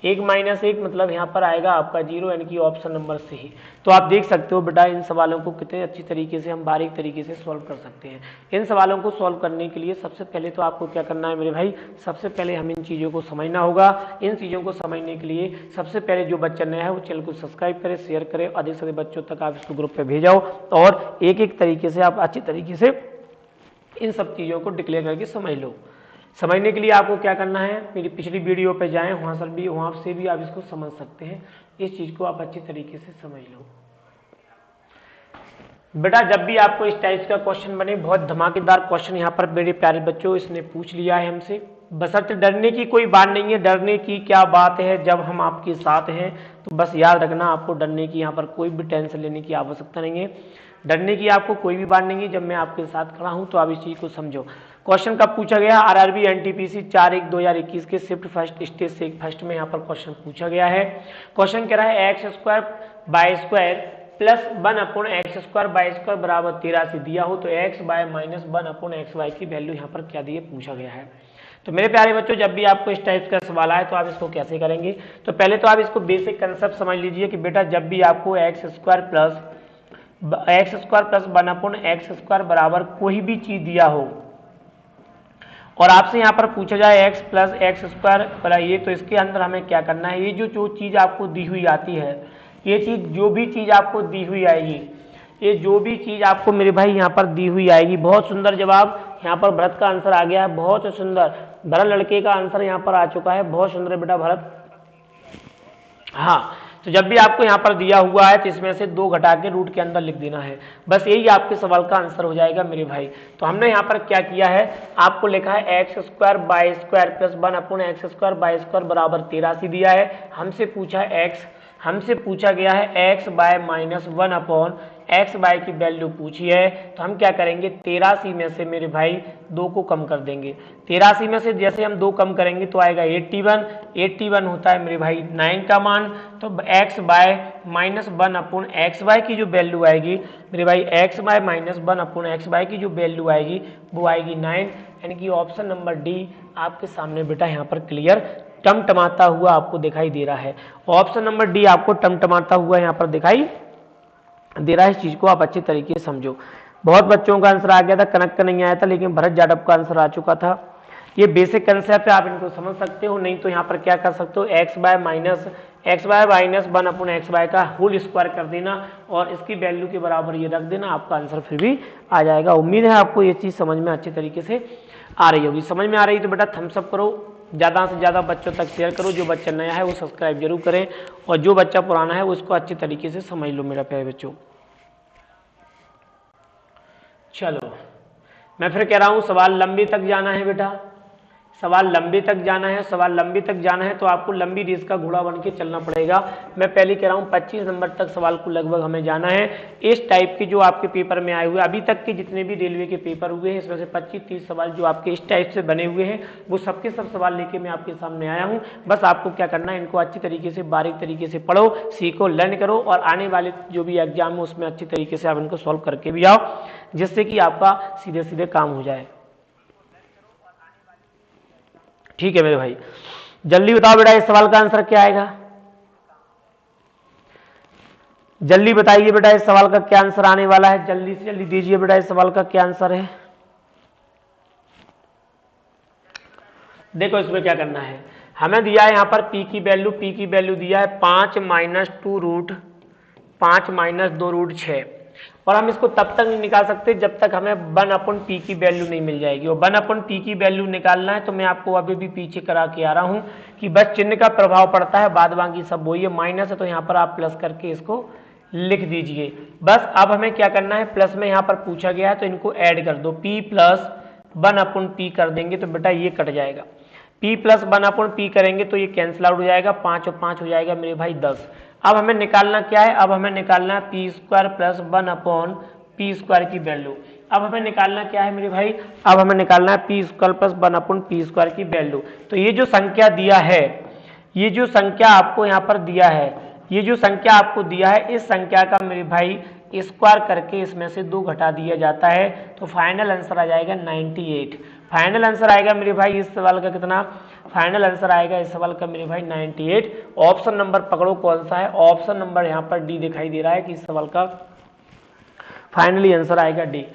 1 माइनस 1 मतलब यहाँ पर आएगा आपका 0, यानी कि ऑप्शन नंबर सी। तो आप देख सकते हो बेटा इन सवालों को कितने अच्छी तरीके से हम बारीक तरीके से सॉल्व कर सकते हैं। इन सवालों को सॉल्व करने के लिए सबसे पहले तो आपको क्या करना है मेरे भाई, सबसे पहले हम इन चीज़ों को समझना होगा। इन चीज़ों को समझने के लिए सबसे पहले जो बच्चा नया है वो चैनल को सब्सक्राइब करें, शेयर करें, अधिक से अधिक बच्चों तक आप इसको ग्रुप पर भेजाओ, और एक एक तरीके से आप अच्छी तरीके से इन सब चीज़ों को डिक्लेयर करके समझ लो। समझने के लिए आपको क्या करना है, मेरी पिछली वीडियो पे जाएं, वहाँ से भी आप इसको समझ सकते हैं। इस चीज़ को आप अच्छी तरीके से समझ लो। बेटा जब भी आपको इस टाइप का क्वेश्चन बने, बहुत धमाकेदार क्वेश्चन यहाँ पर मेरे प्यारे बच्चों इसने पूछ लिया है हमसे, बशर्ते डरने की कोई बात नहीं है। डरने की क्या बात है जब हम आपके साथ हैं, तो बस याद रखना आपको डरने की यहाँ पर कोई भी टेंशन लेने की आवश्यकता नहीं है। डरने की आपको कोई भी बात नहीं है, जब मैं आपके साथ खड़ा हूं तो आप इस चीज को समझो। क्वेश्चन कब पूछा गया, आरआरबी एनटीपीसी 4/1/2021 के शिफ्ट फर्स्ट स्टेज से फर्स्ट में यहाँ पर क्वेश्चन पूछा गया है। क्वेश्चन कह रहा है x² bye square plus 1/x² bye square बराबर 83 दिया हो तो x बाय माइनस 1/xy की वैल्यू यहाँ पर क्या दी है, पूछा गया है। तो मेरे प्यारे बच्चों जब भी आपको इस टाइप का सवाल आए तो आप इसको कैसे करेंगे, तो पहले तो आप इसको बेसिक कंसेप्ट समझ लीजिए कि बेटा जब भी आपको x² प्लस 1/x² बराबर कोई भी चीज दिया हो और आपसे यहाँ पर पूछा जाए x प्लस x² बनाइए, तो इसके अंदर हमें क्या करना है, ये जो चीज आपको दी हुई आती है, ये चीज जो भी चीज आपको दी हुई आएगी, ये जो भी चीज आपको मेरे भाई यहाँ पर दी हुई आएगी, बहुत सुंदर जवाब यहाँ पर भरत का आंसर आ गया है, बहुत सुंदर भरत लड़के का आंसर यहाँ पर आ चुका है, बहुत सुंदर बेटा भरत। हाँ, तो जब भी आपको यहाँ पर दिया हुआ है तो इसमें से 2 घटा के रूट के अंदर लिख देना है, बस यही आपके सवाल का आंसर हो जाएगा मेरे भाई। तो हमने यहाँ पर क्या किया है, आपको लिखा है x² bye square plus 1/x² bye square बराबर 83 दिया है। हमसे पूछा गया है x बाय माइनस 1/x की वैल्यू पूछी है, तो हम क्या करेंगे 83 में से मेरे भाई 2 को कम कर देंगे। 83 में से जैसे हम 2 कम करेंगे तो आएगा 81 होता है मेरे भाई 9 का मान, तो x बाय माइनस 1/xy की जो वैल्यू आएगी मेरे भाई, x बाय माइनस 1/xy की जो वैल्यू आएगी वो आएगी 9, यानी कि ऑप्शन नंबर डी आपके सामने बेटा यहाँ पर क्लियर टमटमाता हुआ आपको दिखाई दे रहा है। ऑप्शन नंबर डी आपको टमटमाता हुआ यहाँ पर दिखाई दे रहा है। इस चीज को आप अच्छी तरीके से समझो। बहुत बच्चों का आंसर आ गया था, कनक का नहीं आया था, लेकिन भरत जाटव का आंसर आ चुका था। ये बेसिक कंसेप्ट है, आप इनको समझ सकते हो, नहीं तो यहाँ पर क्या कर सकते हो, x बाय माइनस 1/xy का होल स्क्वायर कर देना और इसकी वैल्यू के बराबर ये रख देना, आपका आंसर फिर भी आ जाएगा। उम्मीद है आपको ये चीज समझ में अच्छी तरीके से आ रही होगी। समझ में आ रही तो बेटा थम्स अप करो, ज़्यादा से ज़्यादा बच्चों तक शेयर करो। जो बच्चा नया है वो सब्सक्राइब जरूर करें और जो बच्चा पुराना है वो उसको अच्छी तरीके से समझ लो मेरा प्यारे बच्चों। चलो मैं फिर कह रहा हूं सवाल लंबे तक जाना है बेटा, सवाल लंबे तक जाना है, सवाल लंबे तक जाना है तो आपको लंबी रेस का घोड़ा बन के चलना पड़ेगा। मैं पहले कह रहा हूँ 25 नंबर तक सवाल को लगभग हमें जाना है। इस टाइप के जो आपके पेपर में आए हुए अभी तक के जितने भी रेलवे के पेपर हुए हैं इसमें से 25-30 सवाल जो आपके इस टाइप से बने हुए हैं वो सबके सब सवाल लेके मैं आपके सामने आया हूँ। बस आपको क्या करना है, इनको अच्छी तरीके से बारीक तरीके से पढ़ो, सीखो, लर्न करो और आने वाले जो भी एग्जाम है उसमें अच्छी तरीके से आप इनको सॉल्व करके भी आओ, जिससे कि आपका सीधे सीधे काम हो जाए। ठीक है मेरे भाई, जल्दी बताओ बेटा इस सवाल का आंसर क्या आएगा, जल्दी बताइए बेटा इस सवाल का क्या आंसर आने वाला है, जल्दी से जल्दी दीजिए बेटा इस सवाल का क्या आंसर है। देखो इसमें क्या करना है, हमें दिया है यहाँ पर p की वैल्यू दिया है 5 - 2 रूट 5 - 2 रूट 6 और हम इसको तब तक नहीं निकाल सकते जब तक हमें 1/p की वैल्यू नहीं मिल जाएगी। और 1/p की वैल्यू निकालना है तो मैं आपको अभी भी पीछे करा के आ रहा हूं कि बस चिन्ह का प्रभाव पड़ता है, बाद बाकी सब वही है। माइनस है तो यहाँ पर आप प्लस करके इसको लिख दीजिए। बस अब हमें क्या करना है, प्लस में यहाँ पर पूछा गया है तो इनको ऐड कर दो, p + 1/p कर देंगे तो बेटा ये कट जाएगा। p + 1/p करेंगे तो ये कैंसिल आउट हो जाएगा, 5 और 5 हो जाएगा मेरे भाई 10। अब हमें निकालना क्या है, अब हमें निकालना है p² + 1/p² की वैल्यू। अब हमें निकालना क्या है मेरे भाई, अब हमें निकालना है p² + 1/p² की वैल्यू। तो ये जो संख्या दिया है, ये जो संख्या आपको यहाँ पर दिया है, ये जो संख्या आपको दिया है इस संख्या का मेरे भाई स्क्वायर करके इसमें से 2 घटा दिया जाता है तो फाइनल आंसर आ जाएगा 98। फाइनल आंसर आएगा मेरे भाई इस सवाल का कितना, फाइनल आंसर आएगा इस सवाल का मेरे भाई 98। ऑप्शन नंबर पकड़ो कौन सा है, ऑप्शन नंबर यहाँ पर डी दिखाई दे रहा है कि इस सवाल का फाइनली आंसर आएगा डी।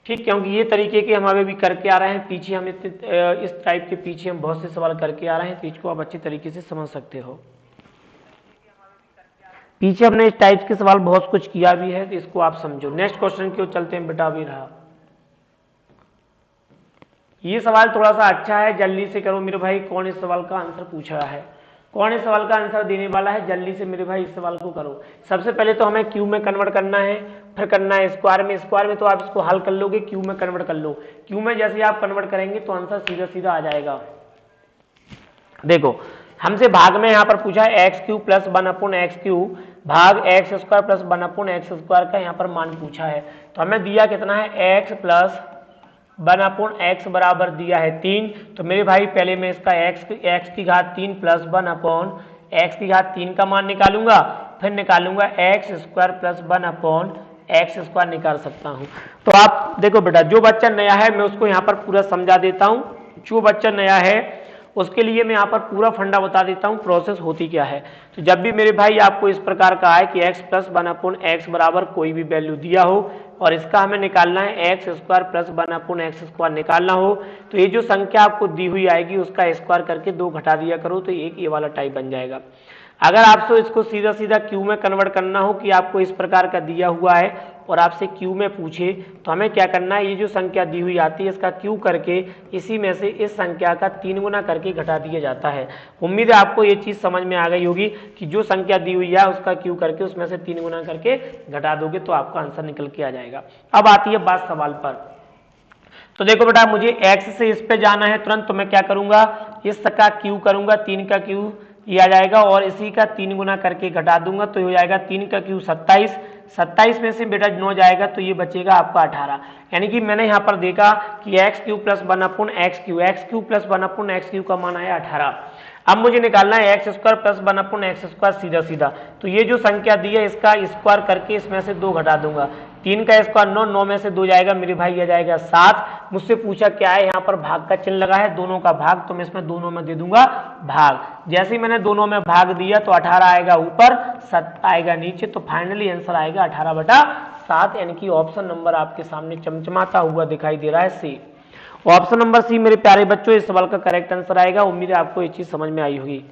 ठीक, क्योंकि ये तरीके के हम अभी भी करके आ रहे हैं, पीछे हम इस टाइप के पीछे हम बहुत से सवाल करके आ रहे हैं तो इसको आप अच्छी तरीके से समझ सकते हो। पीछे हमने इस टाइप के सवाल बहुत कुछ किया भी है तो इसको आप समझो। नेक्स्ट क्वेश्चन की ओर चलते हैं बेटा, भी रहा ये सवाल थोड़ा सा अच्छा है, जल्दी से करो मेरे भाई। कौन इस सवाल का आंसर पूछ रहा है, कौन इस सवाल का आंसर देने वाला है, जल्दी से मेरे भाई इस सवाल को करो। सबसे पहले तो हमें क्यू में कन्वर्ट करना है, फिर करना है स्क्वायर में। स्क्वायर में तो आप इसको हल कर लोगे, क्यू में कन्वर्ट कर लो। क्यू में जैसे आप कन्वर्ट करेंगे तो आंसर सीधा सीधा आ जाएगा। देखो हमसे भाग में यहाँ पर पूछा है x³ + 1/x³ भाग x² + 1/x² का यहाँ पर मान पूछा है। तो हमें दिया कितना है, x + 1/x बराबर दिया है 3। तो मेरे भाई पहले मैं इसका x³ + 1/x³ का मान निकालूंगा, फिर निकालूंगा x² + 1/x² निकाल सकता हूं। तो आप देखो बेटा, जो बच्चा नया है मैं उसको यहाँ पर पूरा समझा देता हूं। जो बच्चा नया है उसके लिए मैं यहाँ पर पूरा फंडा बता देता हूँ, प्रोसेस होती क्या है। तो जब भी मेरे भाई आपको इस प्रकार का आए कि x + 1/x बराबर कोई भी वैल्यू दिया हो और इसका हमें निकालना है x² + 1/x² निकालना हो, तो ये जो संख्या आपको दी हुई आएगी उसका स्क्वायर करके 2 घटा दिया करो तो एक ये वाला टाइप बन जाएगा। अगर आपसे इसको सीधा सीधा क्यू में कन्वर्ट करना हो कि आपको इस प्रकार का दिया हुआ है और आपसे क्यू में पूछे तो हमें क्या करना है, ये जो संख्या दी हुई आती है इसका क्यू करके इसी में से इस संख्या का 3 गुना करके घटा दिया जाता है। उम्मीद है आपको ये चीज समझ में आ गई होगी कि जो संख्या दी हुई है उसका क्यू करके उसमें से 3 गुना करके घटा दोगे तो आपका आंसर निकल के आ जाएगा। अब आती है बात सवाल पर। तो देखो बेटा, मुझे x से इस पे जाना है तुरंत, तो मैं क्या करूंगा, इसका क्यू करूंगा, 3 का क्यू ये आ जाएगा और इसी का 3 गुना करके घटा दूंगा तो हो जाएगा 3 का क्यू 27। 27 में से बेटा 9 जाएगा तो ये बचेगा आपका 18। यानी कि मैंने यहाँ पर देखा कि x³ + 1/x³ + 1/x³ का मान आया 18। अब मुझे निकालना है x² + 1/x² सीधा सीधा। तो ये जो संख्या दी है इसका स्क्वायर करके इसमें से 2 घटा दूंगा। 3 का स्क्वायर 9, 9 में से 2 जाएगा मेरे भाई, आ जाएगा 7। मुझसे पूछा क्या है, यहाँ पर भाग का चिन्ह लगा है, दोनों का भाग, तो मैं इसमें दोनों में दे दूंगा भाग। जैसे ही मैंने दोनों में भाग दिया तो 18 आएगा ऊपर, 7 आएगा नीचे, तो फाइनली आंसर आएगा 18/7। यानी कि ऑप्शन नंबर आपके सामने चमचमाता हुआ दिखाई दे रहा है, सी। ऑप्शन नंबर सी मेरे प्यारे बच्चों इस सवाल का करेक्ट आंसर आएगा। उम्मीद है आपको ये चीज समझ में आई होगी।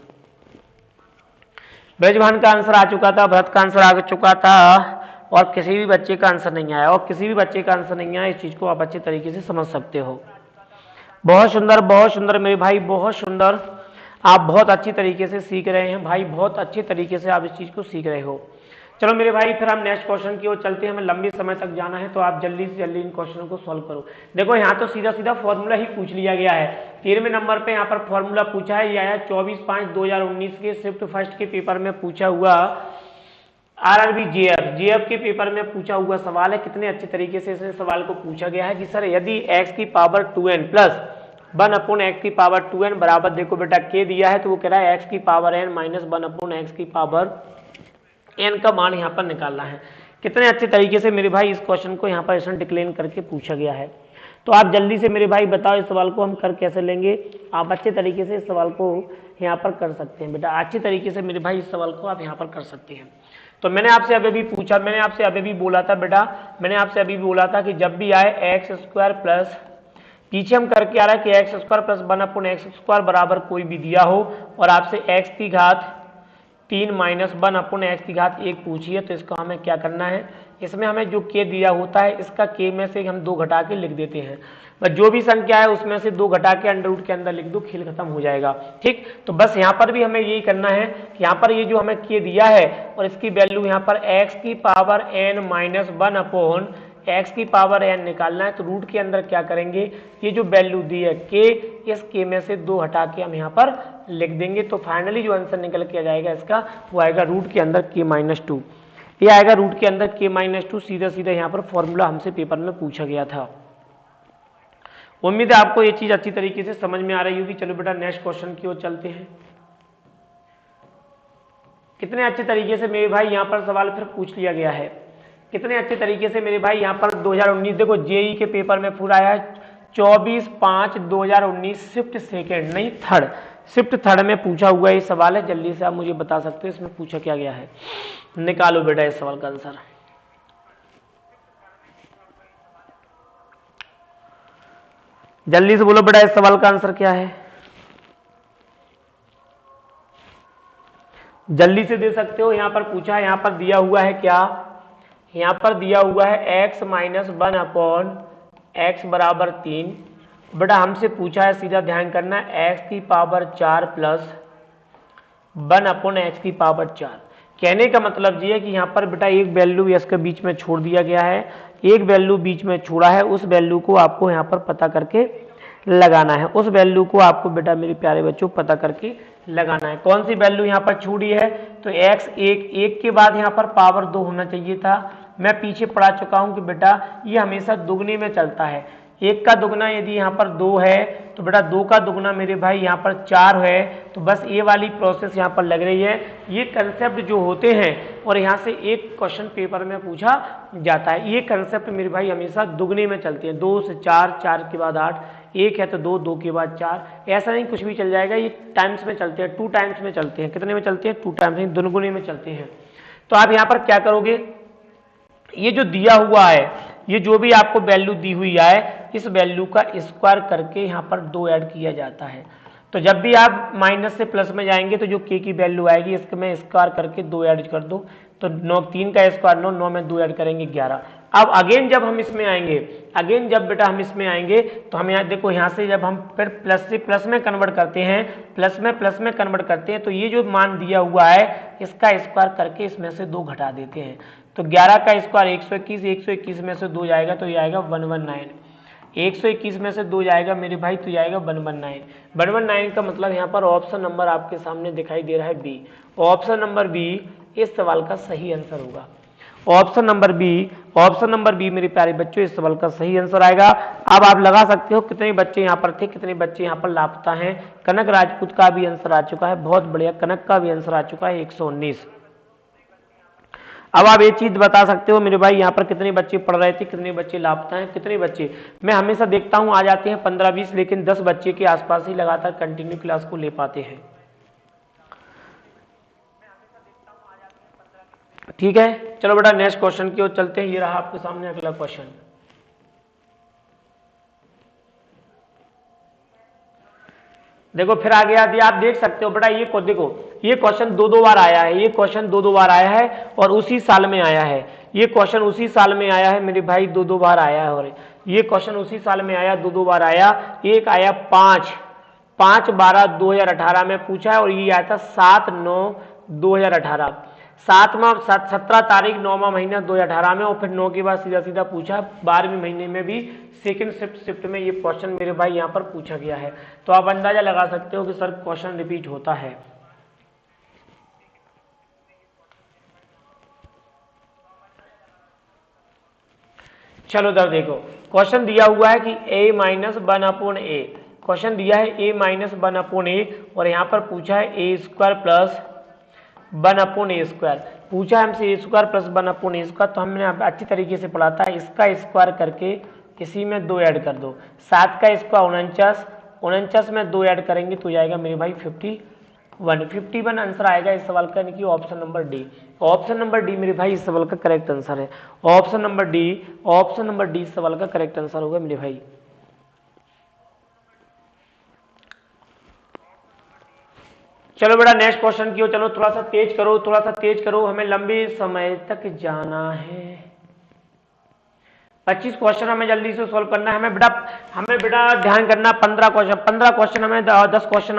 ब्रजभान का आंसर आ चुका था, भरत का आंसर आ चुका था और किसी भी बच्चे का आंसर नहीं आया, और किसी भी बच्चे का आंसर नहीं आया, इस चीज को आप अच्छे तरीके से समझ सकते हो। बहुत सुंदर मेरे भाई, बहुत सुंदर। आप बहुत अच्छी तरीके से सीख रहे हैं भाई, बहुत अच्छे तरीके से आप इस चीज को सीख रहे हो। चलो मेरे भाई फिर हम नेक्स्ट क्वेश्चन की ओर चलते हैं, हमें लंबे समय तक जाना है, तो आप जल्दी से जल्दी इन क्वेश्चनों को सॉल्व करो। देखो यहाँ तो सीधा सीधा फॉर्मूला ही पूछ लिया गया है। 13वें नंबर पे यहाँ पर फॉर्मूला पूछा है, ये आया 24/5/2019 के शिफ्ट फर्स्ट के पेपर में पूछा हुआ आरआरबी जेएफ के पेपर में पूछा हुआ सवाल है। कितने अच्छे तरीके से इस सवाल को पूछा गया है कि सर यदि x की पावर 2n प्लस 1/x की पावर 2n बराबर, देखो बेटा k दिया है तो वो कह रहा है x की पावर n माइनस 1/x की पावर n का मान यहाँ पर निकालना है। कितने अच्छे तरीके से मेरे भाई इस क्वेश्चन को यहाँ पर इसने डिक्लेयर करके पूछा गया है। तो आप जल्दी से मेरे भाई बताओ इस सवाल को हम कर कैसे लेंगे। आप अच्छे तरीके से इस सवाल को यहाँ पर कर सकते हैं बेटा, अच्छे तरीके से मेरे भाई इस सवाल को आप यहाँ पर कर सकते हैं। तो मैंने आपसे अभी भी पूछा, मैंने आपसे अभी भी बोला था बेटा, मैंने आपसे अभी भी बोला था कि जब भी आए एक्स स्क्वायर प्लस, पीछे हम करके आ रहा है कि एक्स स्क्वायर प्लस 1/x² बराबर कोई भी दिया हो और आपसे x की घात 3 माइनस 1/x की घात 1 पूछी है, तो इसको हमें क्या करना है, इसमें हमें जो k दिया होता है इसका k में से हम 2 घटा के लिख देते हैं। बस जो भी संख्या है उसमें से 2 घटा के अंडर रूट के अंदर लिख दो, खेल खत्म हो जाएगा। ठीक, तो बस यहाँ पर भी हमें यही करना है कि यहाँ पर ये जो हमें k दिया है और इसकी वैल्यू यहाँ पर x की पावर n माइनस 1/x की पावर n निकालना है। तो रूट के अंदर क्या करेंगे, ये जो वैल्यू दी है k, इस k में से 2 हटा के हम यहाँ पर लिख देंगे। तो फाइनली जो आंसर निकल के आ जाएगा इसका, वो आएगा रूट के अंदर k-2, ये आएगा रूट के अंदर k-2। सीधा सीधा यहाँ पर फॉर्मूला हमसे पेपर में पूछा गया था। उम्मीद है आपको ये चीज अच्छी तरीके से समझ में आ रही होगी। चलो बेटा नेक्स्ट क्वेश्चन की ओर चलते हैं। कितने अच्छे तरीके से मेरे भाई यहाँ पर सवाल फिर पूछ लिया गया है, कितने अच्छे तरीके से मेरे भाई यहाँ पर 2019, देखो जेई के पेपर में पूरा आया है 24/5/2019 शिफ्ट सेकेंड नहीं थर्ड, शिफ्ट थर्ड में पूछा हुआ ये सवाल है। जल्दी से आप मुझे बता सकते हो इसमें पूछा क्या गया है, निकालो बेटा इस सवाल का आंसर। जल्दी से बोलो बेटा इस सवाल का आंसर क्या है, जल्दी से दे सकते हो। यहाँ पर पूछा है, यहाँ पर दिया हुआ है क्या, यहाँ पर दिया हुआ है x माइनस 1/x बराबर 3। बेटा हमसे पूछा है, सीधा ध्यान करना, x की पावर 4 प्लस 1/x की पावर 4। कहने का मतलब ये है कि यहाँ पर बेटा एक वैल्यू इसके बीच में छोड़ दिया गया है, एक वैल्यू बीच में छोड़ा है, उस वैल्यू को आपको यहाँ पर पता करके लगाना है, उस वैल्यू को आपको बेटा मेरे प्यारे बच्चों पता करके लगाना है। कौन सी वैल्यू यहाँ पर छूटी है, तो x एक के बाद यहाँ पर पावर 2 होना चाहिए था। मैं पीछे पढ़ा चुका हूँ कि बेटा ये हमेशा दुगने में चलता है, 1 का दुगना यदि यहाँ पर 2 है तो बेटा 2 का दुगना मेरे भाई यहाँ पर 4 है। तो बस ये वाली प्रोसेस यहाँ पर लग रही है। ये कंसेप्ट जो होते हैं और यहाँ से एक क्वेश्चन पेपर में पूछा जाता है, ये कंसेप्ट मेरे भाई हमेशा दुगने में चलते हैं, 2 से 4, 4 के बाद 8, 1 है तो 2, 2 के बाद 4, ऐसा नहीं कुछ भी चल जाएगा। ये टाइम्स में चलते हैं, 2 टाइम्स में चलते हैं। कितने में चलते हैं, 2 टाइम्स, दुगने में चलते हैं। तो आप यहाँ पर क्या करोगे, ये जो दिया हुआ है, ये जो भी आपको वैल्यू दी हुई है, इस वैल्यू का स्क्वायर करके यहाँ पर 2 ऐड किया जाता है। तो जब भी आप माइनस से प्लस में जाएंगे तो जो k की वैल्यू आएगी इसके में स्क्वायर करके 2 ऐड कर दो, तो 9, 3 का स्क्वायर 9, 9 में 2 ऐड करेंगे 11। अब अगेन जब हम इसमें आएंगे, अगेन जब बेटा हम इसमें आएंगे तो हम यहाँ देखो, यहाँ से जब हम फिर प्लस से प्लस में कन्वर्ट करते हैं, प्लस में कन्वर्ट करते हैं, तो ये जो मान दिया हुआ है इसका स्क्वायर करके इसमें से 2 घटा देते हैं। तो 11 का स्क्वायर 121, 121 में से 2 जाएगा तो ये आएगा 119, 121 में से 2 जाएगा मेरे भाई तो ये आएगा 119। 119 का मतलब यहाँ पर ऑप्शन नंबर आपके सामने दिखाई दे रहा है बी। ऑप्शन नंबर बी इस सवाल का सही आंसर होगा। ऑप्शन नंबर बी मेरे प्यारे बच्चों इस सवाल का सही आंसर आएगा। अब आप लगा सकते हो कितने बच्चे यहाँ पर थे, कितने बच्चे यहाँ पर लापता हैं। कनक राजपूत का भी आंसर आ चुका है, बहुत बढ़िया, कनक का भी आंसर आ चुका है 119। अब आप ये चीज बता सकते हो मेरे भाई यहाँ पर कितने बच्चे पढ़ रहे थे, कितने बच्चे लापता हैं, कितने बच्चे, मैं हमेशा देखता हूँ आ जाते हैं 15-20, लेकिन 10 बच्चे के आसपास ही लगातार कंटिन्यू क्लास को ले पाते हैं। ठीक है, चलो बेटा नेक्स्ट क्वेश्चन की ओर चलते हैं। ये रहा आपके सामने अगला क्वेश्चन। देखो फिर आगे आती आप देख सकते हो बेटा, ये को देखो, ये क्वेश्चन 2 बार आया है, ये क्वेश्चन 2 बार आया है और उसी साल में आया है। ये क्वेश्चन उसी साल में आया है मेरे भाई, 2 बार आया है। और ये क्वेश्चन उसी साल में आया, 2 बार आया। एक आया 5/12/2018 में पूछा है और ये आया था 7/9/2018। 17 तारीख 9वां महीना 2018 में, और फिर 9 के बाद सीधा सीधा पूछा 12वें महीने में भी सेकंड शिफ्ट में ये क्वेश्चन मेरे भाई यहाँ पर पूछा गया है। तो आप अंदाजा लगा सकते हो कि सर क्वेश्चन रिपीट होता है। चलो इधर देखो, क्वेश्चन दिया हुआ है कि a माइनस 1/a, क्वेश्चन दिया है a माइनस 1/a, और यहाँ पर पूछा है a square plus 1/a square, पूछा है हमसे a square plus 1/a square. तो हमने अच्छी तरीके से पढ़ा था, इसका स्क्वायर करके इसी में 2 ऐड कर दो, 7 का स्क्वायर 49 में 2 ऐड करेंगे तो जाएगा मेरे भाई 51 आंसर आएगा इस सवाल का, यानी कि option number D. Option number D मेरे भाई इस सवाल का करेक्ट आंसर है। ऑप्शन नंबर डी इस सवाल का करेक्ट आंसर होगा मेरे भाई। चलो बेटा नेक्स्ट क्वेश्चन की ओर चलो, थोड़ा सा तेज करो, हमें लंबे समय तक जाना है। 25 क्वेश्चन हमें जल्दी से सॉल्व करना है। हमें बेटा ध्यान करना, 15 क्वेश्चन हमें 10 क्वेश्चन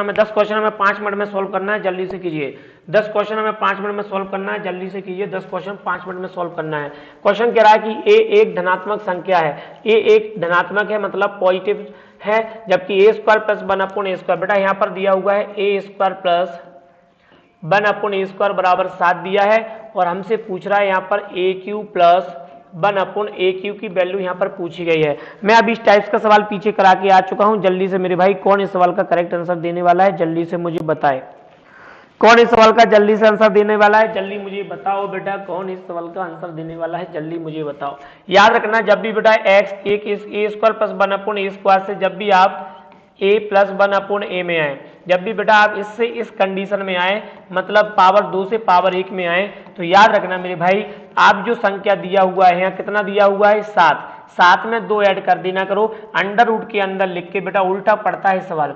हमें 5 मिनट में सॉल्व करना है, जल्दी से कीजिए। 10 क्वेश्चन हमें 5 मिनट में सॉल्व करना है, जल्दी से कीजिए। 10 क्वेश्चन 5 मिनट में सॉल्व करना है। क्वेश्चन कह रहा है कि ए एक धनात्मक संख्या है, ए एक धनात्मक है मतलब पॉजिटिव है, जबकि ए स्क्वायर प्लस 1/a स्क्वायर, बेटा यहाँ पर दिया हुआ है ए स्क्वायर प्लस 1/a स्क्वायर बराबर 7 दिया है, और हमसे पूछ रहा है यहाँ पर ए क्यू प्लस 1/a³ की वैल्यू यहाँ पर पूछी गई है। मैं अभी इस टाइप्स का सवाल पीछे करा के आ चुका हूं, जल्दी से मेरे भाई कौन इस सवाल का करेक्ट आंसर देने वाला है, जल्दी से मुझे बताए। कौन इस सवाल का जल्दी से आंसर देने वाला है, जल्दी मुझे बताओ बेटा, कौन इस सवाल का आंसर देने वाला है, जल्दी मुझे बताओ। याद रखना, जब भी बेटा एक्स एक ए स्क्वायर प्लस 1/a स्क्वायर से जब भी आप a प्लस 1/a में आए, जब भी बेटा आप इससे इस कंडीशन में आए, मतलब पावर 2 से पावर 1 में आए, तो याद रखना मेरे भाई, आप जो संख्या दिया हुआ है यहाँ कितना दिया हुआ है 7 में 2 ऐड कर देना करो, अंडर रूट के अंदर लिख के, बेटा उल्टा पड़ता है सवाल,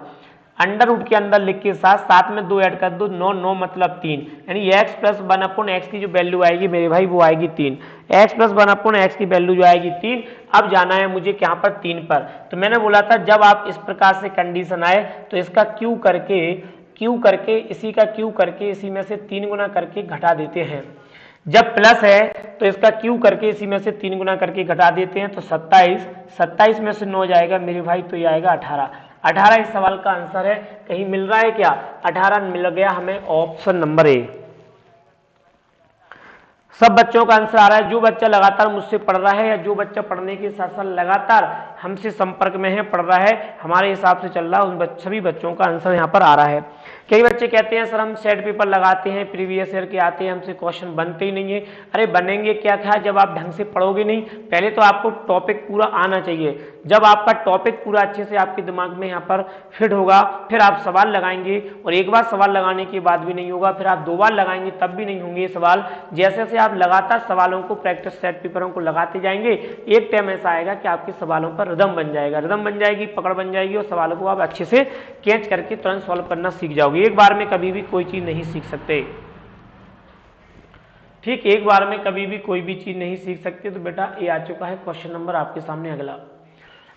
अंडर रूट के अंदर लिख के 7 में 2 ऐड कर दो, 9 मतलब 3, यानी x प्लस 1/x की जो वैल्यू आएगी मेरे भाई वो आएगी 3, x प्लस 1/x की वैल्यू जो आएगी 3। अब जाना है मुझे यहाँ पर 3 पर, तो मैंने बोला था जब आप इस प्रकार से कंडीशन आए तो इसका क्यू करके इसी का क्यू करके इसी में से 3 गुना करके घटा देते हैं। जब प्लस है तो इसका क्यू करके इसी में से 3 गुना करके घटा देते हैं, तो 27 में से 9 जाएगा मेरे भाई, तो ये आएगा 18 इस सवाल का आंसर है। कहीं मिल रहा है क्या? 18 मिल गया हमें, ऑप्शन नंबर ए। सब बच्चों का आंसर आ रहा है। जो बच्चा लगातार मुझसे पढ़ रहा है या जो बच्चा पढ़ने के साथ साथ लगातार हमसे संपर्क में है, पढ़ रहा है, हमारे हिसाब से चल रहा है, उन सभी बच्चों का आंसर यहाँ पर आ रहा है। कई बच्चे कहते हैं सर हम सेट पेपर लगाते हैं, प्रीवियस ईयर के आते हैं, हमसे क्वेश्चन बनते ही नहीं है। अरे बनेंगे क्या था, जब आप ढंग से पढ़ोगे नहीं। पहले तो आपको टॉपिक पूरा आना चाहिए। जब आपका टॉपिक पूरा अच्छे से आपके दिमाग में यहाँ पर फिट होगा, फिर आप सवाल लगाएंगे, और एक बार सवाल लगाने के बाद भी नहीं होगा, फिर आप 2 बार लगाएंगे तब भी नहीं होंगे सवाल। जैसे जैसे आप लगातार सवालों को, प्रैक्टिस सेट पेपरों को लगाते जाएंगे, एक टाइम ऐसा आएगा कि आपके सवालों पर रिदम बन जाएगा, रिदम बन जाएगी, पकड़ बन जाएगी, और सवालों को आप अच्छे से कैच करके तुरंत सॉल्व करना सीख जाओगे। एक बार में कभी भी कोई चीज नहीं सीख सकते, ठीक, एक बार में कभी भी कोई भी चीज नहीं सीख सकते। तो बेटा ये आ चुका है क्वेश्चन नंबर आपके सामने। अगला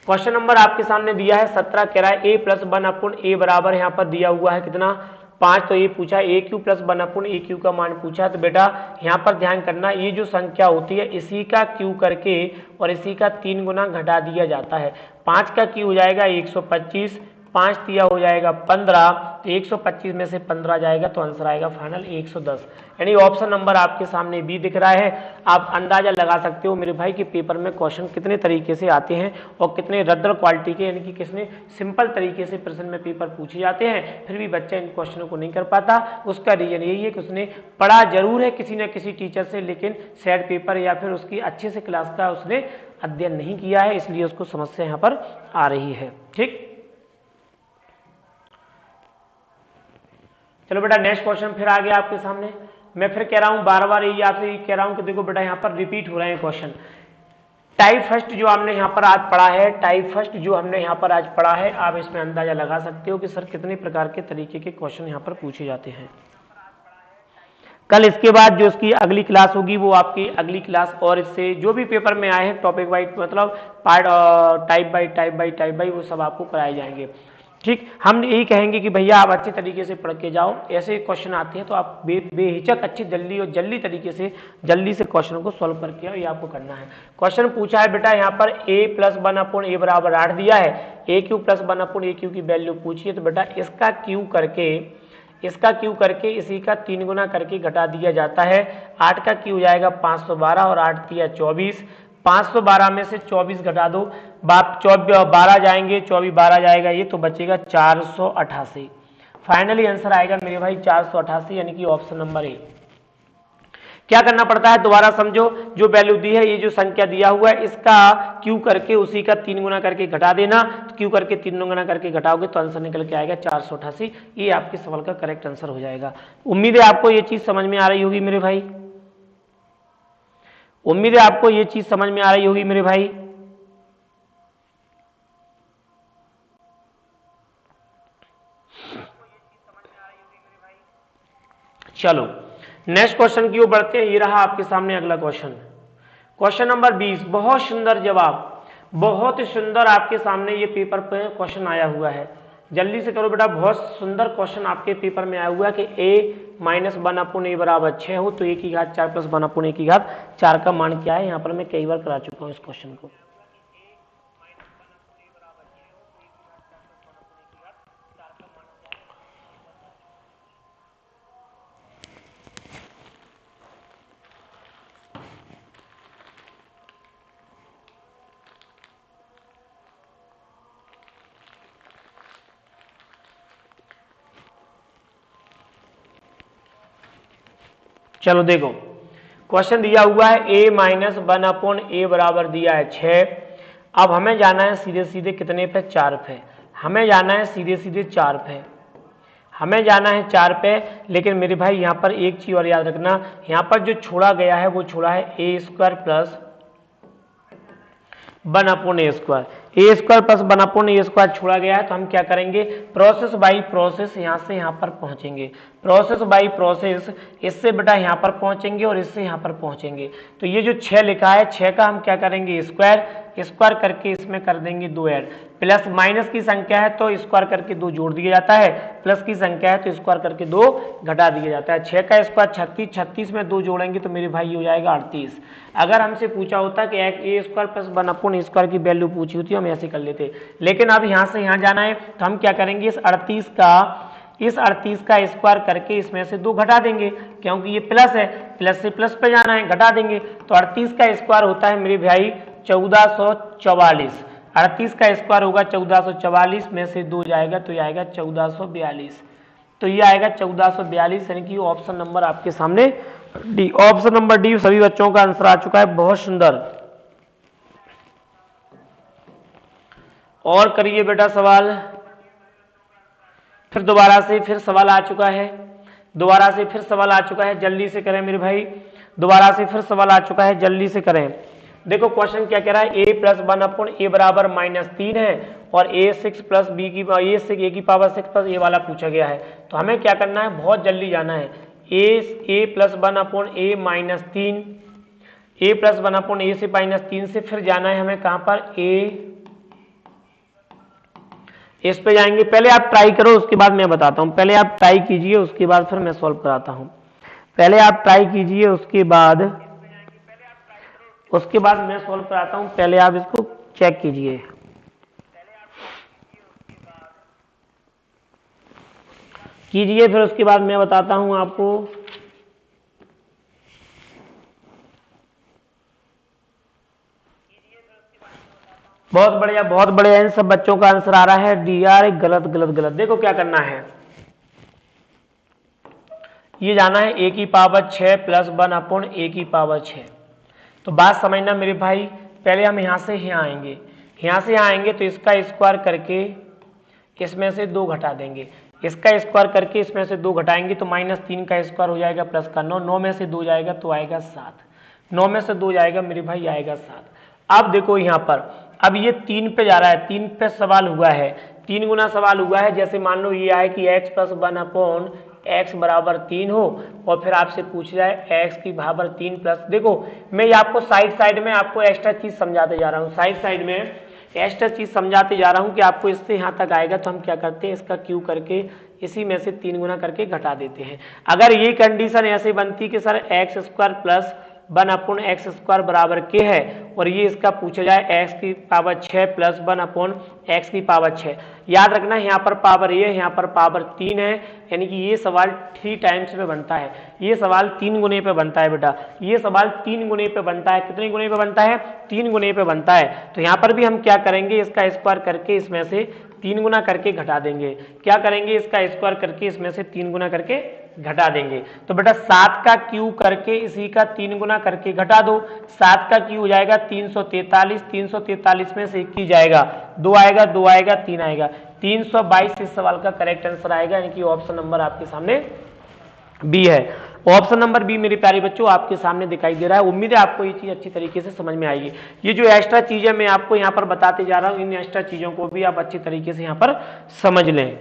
क्वेश्चन नंबर आपके सामने दिया है 17, कह रहा है a प्लस 1/a बराबर यहाँ पर दिया हुआ है कितना, 5। तो ये पूछा a क्यू प्लस 1/a का मान पूछा। तो बेटा यहाँ पर ध्यान करना, ये जो संख्या होती है इसी का क्यू करके और इसी का 3 गुना घटा दिया जाता है। 5 का क्यू हो जाएगा 125, 5 दिया हो जाएगा 15, तो 125 में से 15 जाएगा, तो आंसर आएगा फाइनल 110। यानी ऑप्शन नंबर आपके सामने बी दिख रहा है। आप अंदाजा लगा सकते हो मेरे भाई कि पेपर में क्वेश्चन कितने तरीके से आते हैं और कितने रद्द क्वालिटी के, यानी कि कितने सिंपल तरीके से प्रश्न में पेपर पूछे जाते हैं, फिर भी बच्चा इन क्वेश्चनों को नहीं कर पाता। उसका रीजन यही है कि उसने पढ़ा जरूर है किसी न किसी टीचर से, लेकिन सेट पेपर या फिर उसकी अच्छे से क्लास का उसने अध्ययन नहीं किया है, इसलिए उसको समस्या यहाँ पर आ रही है। ठीक, चलो बेटा नेक्स्ट क्वेश्चन फिर आ गया आपके सामने। मैं फिर कह रहा हूं, बार बार यही आपसे कह रहा हूं कि देखो बेटा यहाँ पर रिपीट हो रहे हैं क्वेश्चन। टाइप फर्स्ट जो हमने यहाँ पर आज पढ़ा है, टाइप फर्स्ट जो हमने यहाँ पर आज पढ़ा है, आप इसमें अंदाजा लगा सकते हो कि सर कितने प्रकार के तरीके के क्वेश्चन यहाँ पर पूछे जाते हैं। कल इसके बाद जो इसकी अगली क्लास होगी वो आपकी अगली क्लास, और इससे जो भी पेपर में आए हैं टॉपिक वाइज, मतलब पार्ट टाइप बाई वो सब आपको कराए जाएंगे। ठीक, हम यही कहेंगे कि भैया आप अच्छे तरीके से पढ़ के जाओ, ऐसे क्वेश्चन आते हैं तो आप बेहिचक अच्छी जल्दी तरीके से जल्दी से क्वेश्चन को सॉल्व करके आओ, ये आपको करना है। क्वेश्चन पूछा है बेटा यहाँ पर a प्लस 1/a बराबर 8 दिया है, a Q plus 1/a Q की वैल्यू पूछिए, तो बेटा इसका क्यू करके इसी का 3 गुना करके घटा दिया जाता है। 8 का क्यू हो जाएगा 512 और 8 दिया 24, 512 में से 24 घटा दो, 12 जाएंगे, 24 12 जाएगा, ये तो बचेगा 488। फाइनली आंसर आएगा मेरे भाई 488, यानी कि ऑप्शन नंबर ए। क्या करना पड़ता है दोबारा समझो, जो वैल्यू दी है, ये जो संख्या दिया हुआ है, इसका क्यू करके उसी का 3 गुना करके घटा देना, तो क्यू करके 3 गुना करके घटाओगे तो आंसर निकल के आएगा 488। ये आपके सवाल का करेक्ट आंसर हो जाएगा। उम्मीद है आपको ये चीज समझ में आ रही होगी मेरे भाई, उम्मीद है आपको ये चीज समझ में आ रही होगी मेरे भाई। चलो नेक्स्ट क्वेश्चन की ओर बढ़ते हैं। ये रहा आपके सामने अगला क्वेश्चन, क्वेश्चन नंबर 20। बहुत सुंदर जवाब, बहुत सुंदर आपके सामने ये पेपर पे क्वेश्चन आया हुआ है, जल्दी से करो बेटा। बहुत सुंदर क्वेश्चन आपके पेपर में आया हुआ है कि a माइनस 1/a बराबर 6 हो तो a की घात 4 प्लस 1/a की घात 4 का मान क्या है। यहाँ पर मैं कई बार करा चुका हूँ इस क्वेश्चन को। चलो देखो, क्वेश्चन दिया हुआ है a माइनस 1/a बराबर दिया है 6। अब हमें जाना है सीधे सीधे कितने पे, 4 पे। हमें जाना है सीधे सीधे 4 पे, हमें जाना है 4 पे। लेकिन मेरे भाई यहाँ पर एक चीज और याद रखना, यहाँ पर जो छोड़ा गया है वो छोड़ा है a² plus 1/a²। a² plus 1/a² छोड़ा गया है, तो हम क्या करेंगे, प्रोसेस बाई प्रोसेस यहाँ से यहाँ पर पहुंचेंगे, प्रोसेस बाई प्रोसेस, इससे बेटा यहाँ पर पहुंचेंगे और इससे यहाँ पर पहुंचेंगे। तो ये जो 6 लिखा है, 6 का हम क्या करेंगे, स्क्वायर करके इसमें कर देंगे 2 ऐड। प्लस माइनस की संख्या है तो स्क्वायर करके 2 जोड़ दिया जाता है, प्लस की संख्या है तो स्क्वायर करके 2 घटा दिया जाता है। 6 का स्क्वायर 36, 36 में 2 जोड़ेंगे तो मेरे भाई हो जाएगा 38। अगर हमसे पूछा होता कि a² प्लस 1/a² की वैल्यू पूछी होती हम ऐसे कर लेते, लेकिन अब यहाँ से यहाँ जाना है तो हम क्या करेंगे, इस 38 का स्क्वायर करके इसमें से 2 घटा देंगे, क्योंकि ये प्लस है, प्लस से प्लस पे जाना है, घटा देंगे। तो 38 का स्क्वायर होता है मेरे भाई 1444, 38 का स्क्वायर होगा 1444, में से 2 जाएगा तो ये आएगा 1442, तो ये आएगा 1442, यानी कि ऑप्शन नंबर आपके सामने डी, ऑप्शन नंबर डी सभी बच्चों का आंसर आ चुका है। बहुत सुंदर, और करिए बेटा सवाल। फिर दोबारा से फिर सवाल आ चुका है, दोबारा से फिर सवाल आ चुका है, जल्दी से करें मेरे भाई, दोबारा से फिर सवाल आ चुका है, जल्दी से करें। देखो क्वेश्चन क्या कह रहा है, a प्लस 1/a बराबर -3 है और a6 प्लस b की a की पावर 6 प्लस a वाला पूछा गया है। तो हमें क्या करना है, बहुत जल्दी जाना है। a plus 1/a -3, a plus 1/a से -3 से फिर जाना है हमें कहां पर, इस पे जाएंगे। पहले आप ट्राई करो, उसके बाद मैं बताता हूं। पहले आप ट्राई कीजिए, उसके बाद फिर मैं सॉल्व कराता हूं। पहले आप ट्राई कीजिए, उसके बाद मैं सॉल्व कराता हूं। पहले आप इसको चेक कीजिए, फिर उसके बाद मैं बताता हूं आपको। बहुत बढ़िया, बहुत बढ़िया, इन सब बच्चों का आंसर आ रहा है डी आर। गलत गलत गलत। देखो क्या करना है, ये जाना है a की पावर 6 प्लस 1/a की पावर 6। तो बात समझना मेरे भाई, पहले हम यहां से यहाँ आएंगे, यहां से यहाँ आएंगे तो इसका स्क्वायर करके इसमें से 2 घटा देंगे, इसका स्क्वायर करके इसमें से 2 घटाएंगे तो -3 का स्क्वायर हो जाएगा प्लस का 9, 9 में से 2 जाएगा तो आएगा 7, 9 में से 2 जाएगा मेरे भाई आएगा 7। अब देखो यहाँ पर, अब ये 3 पे जा रहा है, 3 पे सवाल हुआ है, 3 गुना सवाल हुआ है। जैसे मान लो ये आए कि x प्लस 1/x बराबर 3 हो और फिर आपसे पूछ जाए x की पावर 3 प्लस, देखो मैं ये आपको साइड में आपको एक्स्ट्रा चीज समझाते जा रहा हूँ। साइड में एक्स्ट्रा चीज समझाते जा रहा हूं कि आपको इससे यहां तक आएगा तो हम क्या करते हैं, इसका क्यू करके इसी में से 3 गुना करके घटा देते हैं। अगर ये कंडीशन ऐसे बनती कि sir x square plus 1 x square बराबर के है और ये इसका पूछा जाए एक्स की पावर 6 प्लस 1 एक्स की पावर 6, याद रखना यहाँ पर पावर ये है, यहाँ पर पावर 3 है, यानी कि ये सवाल 3 टाइम्स पे बनता है, ये सवाल 3 गुने पे बनता है बेटा, ये सवाल 3 गुने पे बनता है। कितने गुने पे बनता है, 3 गुने पे बनता है। तो यहाँ पर भी हम क्या करेंगे, इसका स्क्वायर करके इसमें से 3 गुना करके घटा देंगे। क्या करेंगे, इसका स्क्वायर करके इसमें से 3 गुना करके घटा देंगे। तो बेटा 7 का क्यू करके इसी का 3 गुना करके घटा दो। 7 का क्यू हो जाएगा 343, 343 में से 1 जाएगा, 2 आएगा, 2 आएगा, 3 आएगा, 322 इस सवाल का करेक्ट आंसर आएगा, यानी कि ऑप्शन नंबर आपके सामने बी है। ऑप्शन नंबर बी मेरे प्यारे बच्चों आपके सामने दिखाई दे रहा है। उम्मीद है आपको ये चीज अच्छी तरीके से समझ में आएगी। ये जो एक्स्ट्रा चीजें मैं आपको यहाँ पर बताते जा रहा हूँ, इन एक्स्ट्रा चीजों को भी आप अच्छी तरीके से यहाँ पर समझ लें।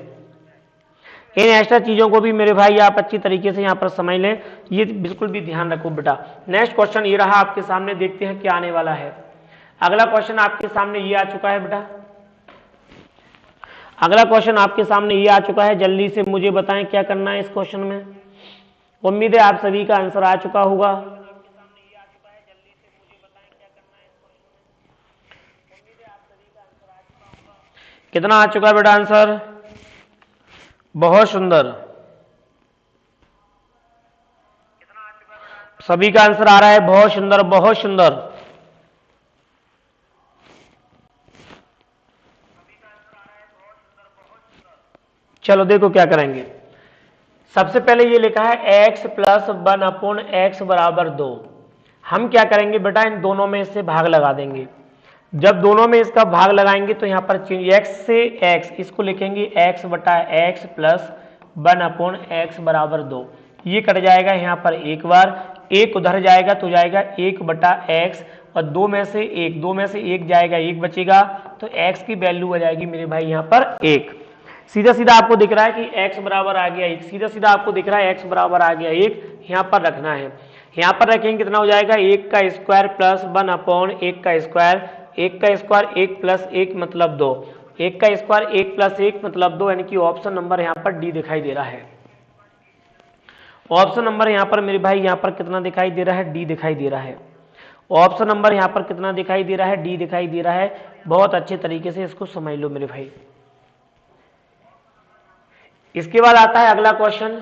इन एक्स्ट्रा चीजों को भी मेरे भाई आप अच्छी तरीके से यहाँ पर समझ लें, ये बिल्कुल भी ध्यान रखो बेटा। नेक्स्ट क्वेश्चन ये रहा आपके सामने, देखते हैं क्या आने वाला है। अगला क्वेश्चन आपके सामने ये आ चुका है बेटा, अगला क्वेश्चन आपके सामने ये आ चुका है। जल्दी से मुझे बताएं क्या करना है इस क्वेश्चन में। उम्मीद है आप सभी का आंसर आ चुका होगा। कितना आ चुका है बेटा आंसर, बहुत सुंदर, सभी का आंसर आ रहा है, बहुत सुंदर बहुत सुंदर। चलो देखो क्या करेंगे। सबसे पहले ये लिखा है x प्लस 1/x बराबर 2। हम क्या करेंगे बेटा, इन दोनों में इससे भाग लगा देंगे। जब दोनों में इसका भाग लगाएंगे तो यहां पर x से x, इसको लिखेंगे x बटा x प्लस 1/x बराबर 2। ये कट जाएगा यहाँ पर एक बार, एक उधर जाएगा तो जाएगा 1 बटा x, और 2 में से 1 जाएगा, 1 बचेगा, तो x की वैल्यू आ जाएगी मेरे भाई यहाँ पर 1। सीधा सीधा आपको दिख रहा है कि x बराबर आ गया 1, सीधा सीधा आपको दिख रहा है x बराबर आ गया 1, यहाँ पर रखना है। यहाँ पर रखेंगे कितना हो जाएगा, 1 का स्क्वायर प्लस 1/1 का स्क्वायर, 1 का स्क्वायर 1 प्लस 1 मतलब 2, 1 का स्क्वायर 1 प्लस 1 मतलब 2, यानी कि ऑप्शन नंबर यहाँ पर डी दिखाई दे रहा है। ऑप्शन नंबर यहाँ पर मेरे भाई यहाँ पर कितना दिखाई दे रहा है, डी दिखाई दे रहा है। ऑप्शन नंबर यहाँ पर कितना दिखाई दे रहा है, डी दिखाई दे रहा है। बहुत अच्छे तरीके से इसको समझ लो मेरे भाई। इसके बाद आता है अगला क्वेश्चन।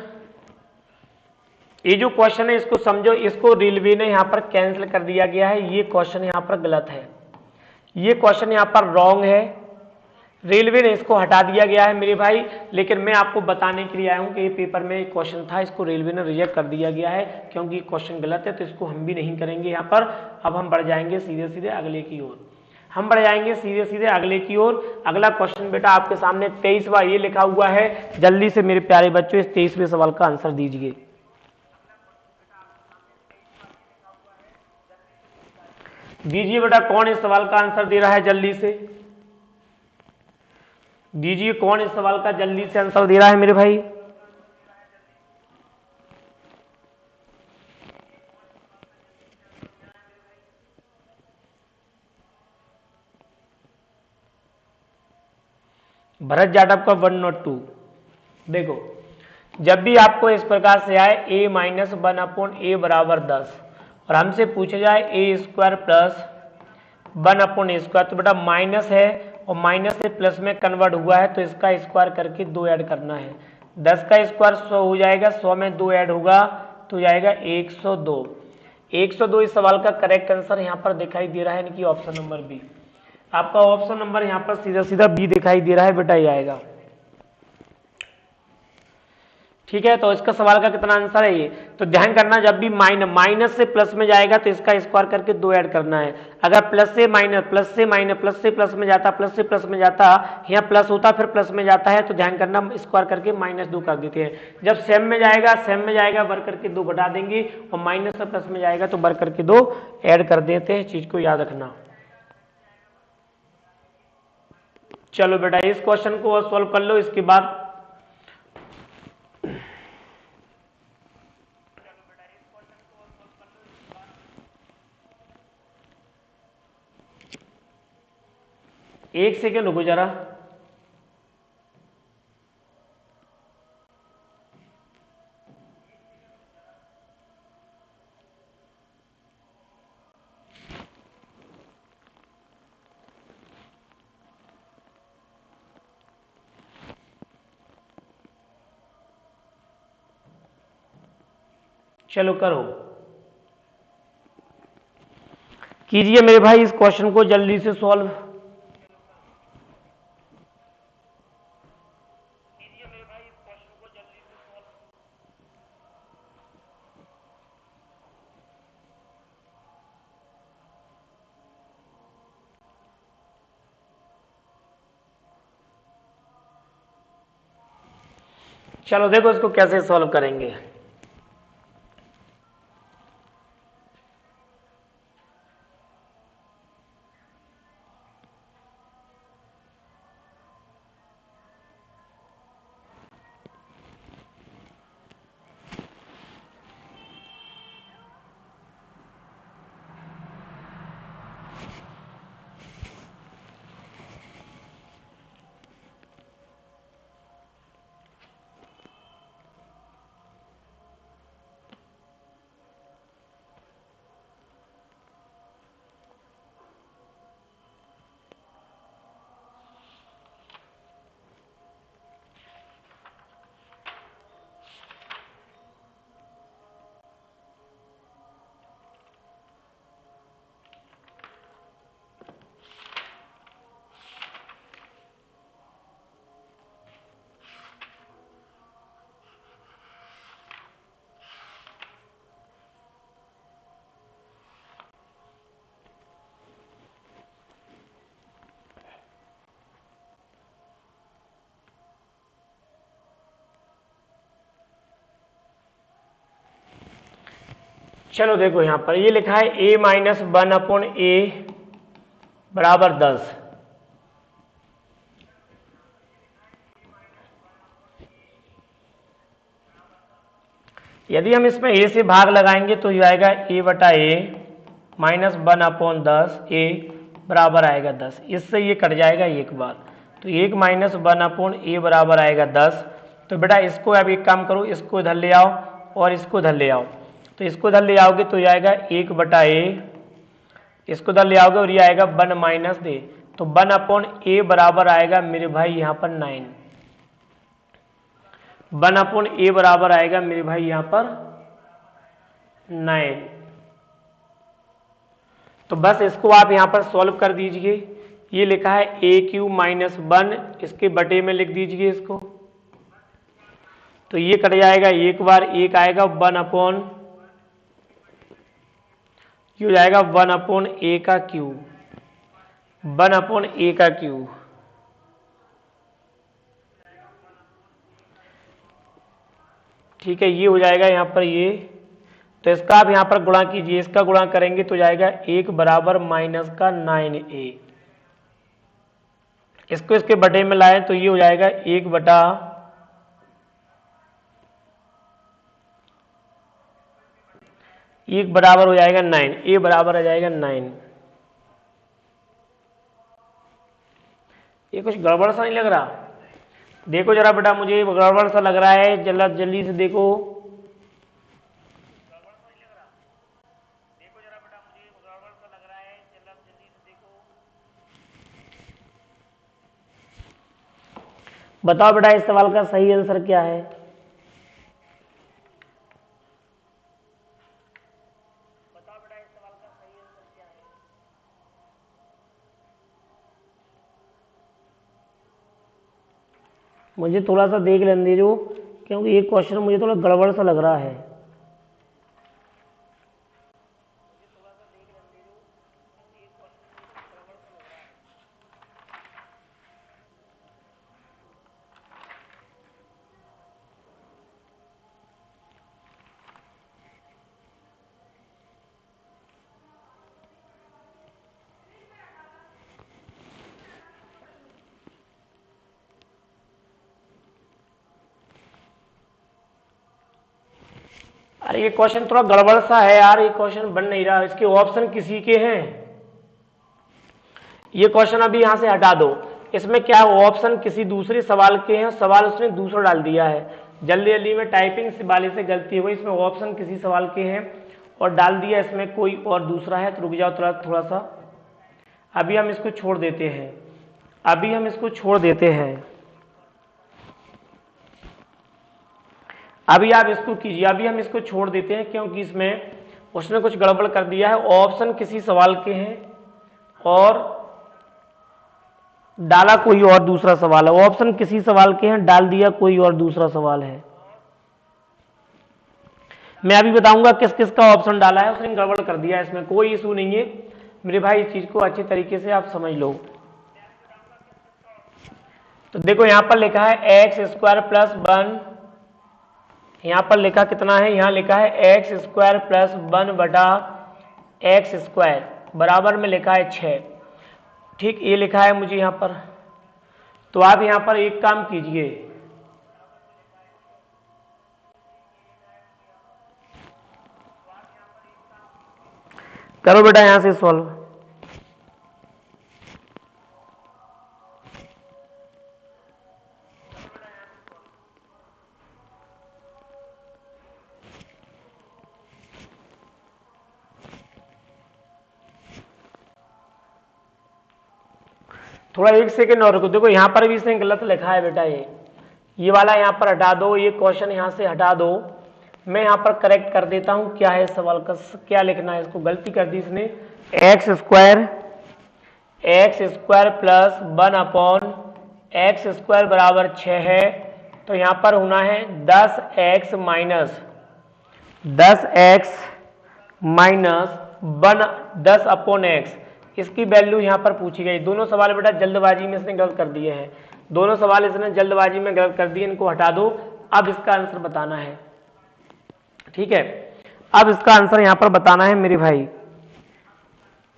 ये जो क्वेश्चन है इसको समझो, इसको रेलवे ने यहां पर कैंसिल कर दिया गया है, ये क्वेश्चन यहां पर गलत है, ये क्वेश्चन यहां पर रॉन्ग है, रेलवे ने इसको हटा दिया गया है मेरे भाई। लेकिन मैं आपको बताने के लिए आया हूं कि ये पेपर में एक क्वेश्चन था, इसको रेलवे ने रिजेक्ट कर दिया गया है क्योंकि क्वेश्चन गलत है, तो इसको हम भी नहीं करेंगे यहां पर। अब हम बढ़ जाएंगे सीधे सीधे अगले की ओर, हम बढ़ जाएंगे सीधे सीधे अगले की ओर। अगला क्वेश्चन बेटा आपके सामने 23वां ये लिखा हुआ है। जल्दी से मेरे प्यारे बच्चों इस 23वें सवाल का आंसर दीजिए। दीजिए बेटा, कौन इस सवाल का आंसर दे रहा है, जल्दी से दीजिए, कौन इस सवाल का जल्दी से आंसर दे रहा है मेरे भाई। भरत जाटव का 1 नोट 2। देखो, जब भी आपको इस प्रकार से आए a माइनस 1/a बराबर 10 और हमसे पूछा जाए a square plus 1/a square, तो बेटा माइनस है और माइनस से प्लस में कन्वर्ट हुआ है, तो इसका स्क्वायर करके 2 ऐड करना है। 10 का स्क्वायर 100 हो जाएगा, 100 में 2 ऐड होगा तो जाएगा 102। 102 इस सवाल का करेक्ट आंसर यहाँ पर दिखाई दे रहा है, यानी कि ऑप्शन नंबर बी। आपका ऑप्शन नंबर यहाँ पर सीधा सीधा बी दिखाई दे रहा है बेटा, ये आएगा। ठीक है, तो इसका सवाल का कितना आंसर है ये, तो ध्यान करना, जब भी माइनस से प्लस में जाएगा तो इसका स्क्वायर करके 2 ऐड करना है। अगर प्लस से माइनस, प्लस से माइनस, प्लस से प्लस में जाता, प्लस से प्लस में जाता, यहाँ प्लस होता फिर प्लस में जाता है, तो ध्यान करना स्क्वायर करके -2 कर देते हैं। जब सेम में जाएगा बर करके 2 घटा देंगे, और माइनस से प्लस में जाएगा तो बर करके 2 ऐड कर देते हैं, चीज को याद रखना। चलो बेटा इस क्वेश्चन को सॉल्व कर लो, इसके बाद एक सेकेंड रुको जरा। चलो करो, कीजिए मेरे भाई इस क्वेश्चन को जल्दी से सॉल्व। चलो देखो इसको कैसे सॉल्व करेंगे। चलो देखो यहां पर ये लिखा है a माइनस 1/a बराबर 10। यदि हम इसमें a से भाग लगाएंगे तो ये आएगा a बटा a माइनस 1/10 a बराबर आएगा 10। इससे ये कट जाएगा एक बार, तो 1 माइनस 1/a बराबर आएगा 10। तो बेटा इसको अब एक काम करो, इसको इधर ले आओ और इसको इधर ले आओ। तो इसको इधर ले आओगे तो ये आएगा 1 बटा a, इसको इधर ले आओगे और ये आएगा 1 माइनस a, तो 1/a बराबर आएगा मेरे भाई यहाँ पर 9। 1/a बराबर आएगा मेरे भाई यहाँ पर 9। तो बस इसको आप यहाँ पर सॉल्व कर दीजिए। ये लिखा है a³ माइनस 1, इसके बटे में लिख दीजिए इसको, तो ये कट जाएगा एक बार, एक आएगा 1/, ये हो जाएगा 1/a का क्यूब, 1/a का क्यूब। ठीक है, ये हो जाएगा यहाँ पर ये, तो इसका आप यहाँ पर गुणा कीजिए, इसका गुणा करेंगे तो जाएगा 1 बराबर माइनस का 9a। इसको इसके बटे में लाए तो ये हो जाएगा 1 बटा एक बराबर हो जाएगा 9, a बराबर आ जाएगा 9। ये कुछ गड़बड़ सा नहीं लग रहा? देखो जरा बेटा, मुझे गड़बड़ सा लग रहा है, जल्दी से देखो। बताओ बेटा इस सवाल का सही आंसर क्या है? मुझे थोड़ा सा देख लेने दीजिए, क्योंकि ये क्वेश्चन मुझे थोड़ा गड़बड़ सा लग रहा है। अरे ये क्वेश्चन थोड़ा गड़बड़ सा है यार, ये क्वेश्चन बन नहीं रहा, इसके ऑप्शन किसी के हैं? ये क्वेश्चन अभी यहां से हटा दो। इसमें क्या है, ऑप्शन किसी दूसरे सवाल के हैं, सवाल उसने दूसरा डाल दिया है, जल्दी जल्दी में टाइपिंग वाले से गलती हुई, इसमें ऑप्शन किसी सवाल के हैं और डाल दिया इसमें कोई और दूसरा है। तो रुक जाओ थोड़ा सा, अभी हम इसको छोड़ देते हैं, अभी हम इसको छोड़ देते हैं, अभी आप इसको कीजिए, अभी हम इसको छोड़ देते हैं क्योंकि इसमें उसने कुछ गड़बड़ कर दिया है। ऑप्शन किसी सवाल के हैं और डाला कोई और दूसरा सवाल है, ऑप्शन किसी सवाल के हैं, डाल दिया कोई और दूसरा सवाल है। मैं अभी बताऊंगा किस किस का ऑप्शन डाला है, उसने गड़बड़ कर दिया है, इसमें कोई इशू नहीं है मेरे भाई, इस चीज को अच्छी तरीके से आप समझ लो। तो देखो यहां पर लिखा है एक्स स्क्वायर प्लस 1, यहां पर लिखा कितना है, यहां लिखा है एक्स स्क्वायर प्लस 1 बटा एक्स स्क्वायर बराबर में लिखा है 6, ठीक, ये लिखा है मुझे यहां पर। तो आप यहां पर एक काम कीजिए, करो बेटा यहां से सॉल्व। थोड़ा एक सेकेंड और रुको, देखो यहां पर भी इसने गलत लिखा है बेटा, ये वाला यहां पर हटा दो, ये क्वेश्चन यहां से हटा दो, मैं यहां पर करेक्ट कर देता हूं क्या है सवाल का, क्या लिखना है, इसको गलती कर दी इसने। X square plus 1 upon x square बराबर 6 है, तो यहां पर होना है 10x माइनस 10 अपॉन एक्स, इसकी वैल्यू यहां पर पूछी गई। दोनों सवाल बेटा जल्दबाजी में इसने गलत कर दिए हैं, दोनों सवाल इसने जल्दबाजी में गलत कर दिए, इनको हटा दो। अब इसका आंसर बताना है, ठीक है, अब इसका आंसर यहां पर बताना है मेरे भाई।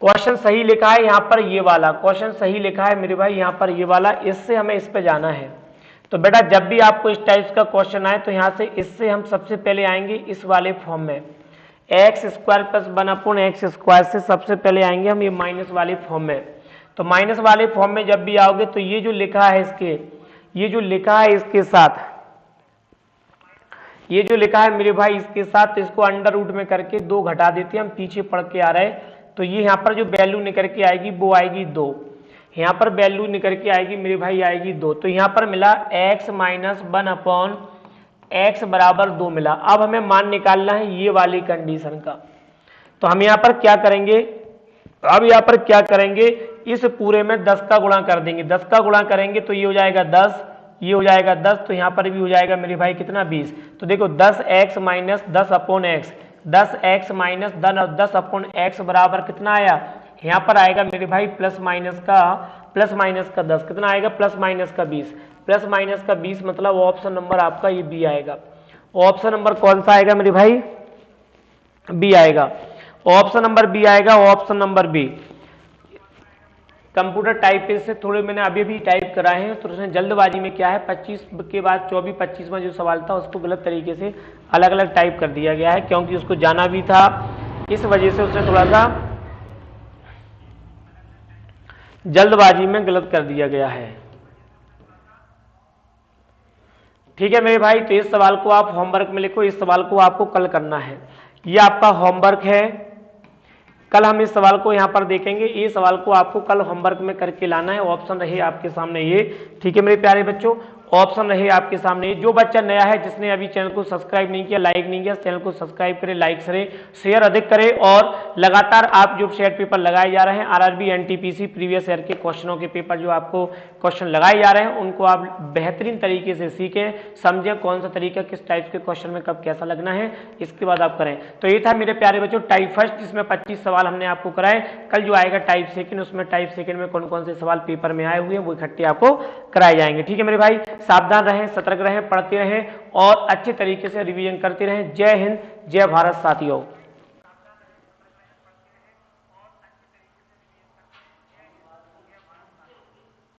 क्वेश्चन सही लिखा है यहां पर, ये वाला क्वेश्चन सही लिखा है मेरे भाई यहां पर, ये वाला, इससे हमें इस पे जाना है। तो बेटा जब भी आपको इस टाइप का क्वेश्चन आए तो यहां से इससे हम सबसे पहले आएंगे इस वाले फॉर्म में, x square plus 1 upon x square से सबसे पहले आएंगे हम ये माइनस वाले फॉर्म में। तो माइनस वाले फॉर्म में जब भी आओगे तो ये जो लिखा है इसके, ये जो लिखा है इसके साथ, ये जो लिखा है मेरे भाई इसके साथ, इसको अंडर रूट में करके 2 घटा देते हैं, हम पीछे पढ़ के आ रहे हैं। तो ये यहाँ पर जो वैल्यू निकल के आएगी वो आएगी 2, यहाँ पर वैल्यू निकल के आएगी मेरे भाई आएगी 2। तो यहाँ पर मिला x माइनस 1 अपॉन एक्स बराबर 2 मिला। अब हमें मान निकालना है ये वाली कंडीशन का। तो हम यहाँ पर क्या करेंगे, अब यहाँ पर क्या करेंगे, इस पूरे में 10 का गुणा कर देंगे, 10 का गुणा करेंगे तो ये हो जाएगा 10, ये हो जाएगा 10, तो यहाँ पर भी हो जाएगा मेरे भाई कितना 20। तो देखो 10x minus 10 upon x, 10x minus 10 upon x बराबर कितना आया, यहाँ पर आएगा मेरे भाई प्लस माइनस का 10, कितना आएगा प्लस माइनस का 20, प्लस माइनस का 20 मतलब ऑप्शन नंबर आपका ये बी आएगा। ऑप्शन नंबर कौन सा आएगा मेरे भाई, बी आएगा, ऑप्शन नंबर बी आएगा, option number B. Computer type से थोड़े मैंने अभी भी टाइप कराए हैं, तो उसने जल्दबाजी में क्या है 25 के बाद 24-25 में जो सवाल था उसको गलत तरीके से अलग अलग टाइप कर दिया गया है, क्योंकि उसको जाना भी था, इस वजह से उसने थोड़ा सा जल्दबाजी में गलत कर दिया गया है। ठीक है मेरे भाई, तो इस सवाल को आप होमवर्क में लिखो, इस सवाल को आपको कल करना है, ये आपका होमवर्क है। कल हम इस सवाल को यहां पर देखेंगे, ये सवाल को आपको कल होमवर्क में करके लाना है। ऑप्शन रहे आपके सामने ये, ठीक है मेरे प्यारे बच्चों, ऑप्शन रहे आपके सामने। जो बच्चा नया है जिसने अभी चैनल को सब्सक्राइब नहीं किया, लाइक नहीं किया, चैनल को सब्सक्राइब करें, लाइक करें, शेयर अधिक करें, और लगातार आप जो सेट पेपर लगाए जा रहे हैं आरआरबी एनटीपीसी प्रीवियस ईयर के क्वेश्चनों के पेपर जो आपको क्वेश्चन लगाए जा रहे हैं उनको आप बेहतरीन तरीके से सीखें, समझें कौन सा तरीका किस टाइप के क्वेश्चन में कब कैसा लगना है, इसके बाद आप करें। तो ये था मेरे प्यारे बच्चों टाइप फर्स्ट, जिसमें 25 सवाल हमने आपको कराए। कल जो आएगा टाइप सेकंड, उसमें टाइप सेकंड में कौन कौन से सवाल पेपर में आए हुए हैं वो इकट्ठे आपको कराए जाएंगे। ठीक है मेरे भाई, सावधान रहें, सतर्क रहें, पढ़ते रहें और अच्छे तरीके से रिवीजन करते रहें। जय हिंद, जय भारत साथियों।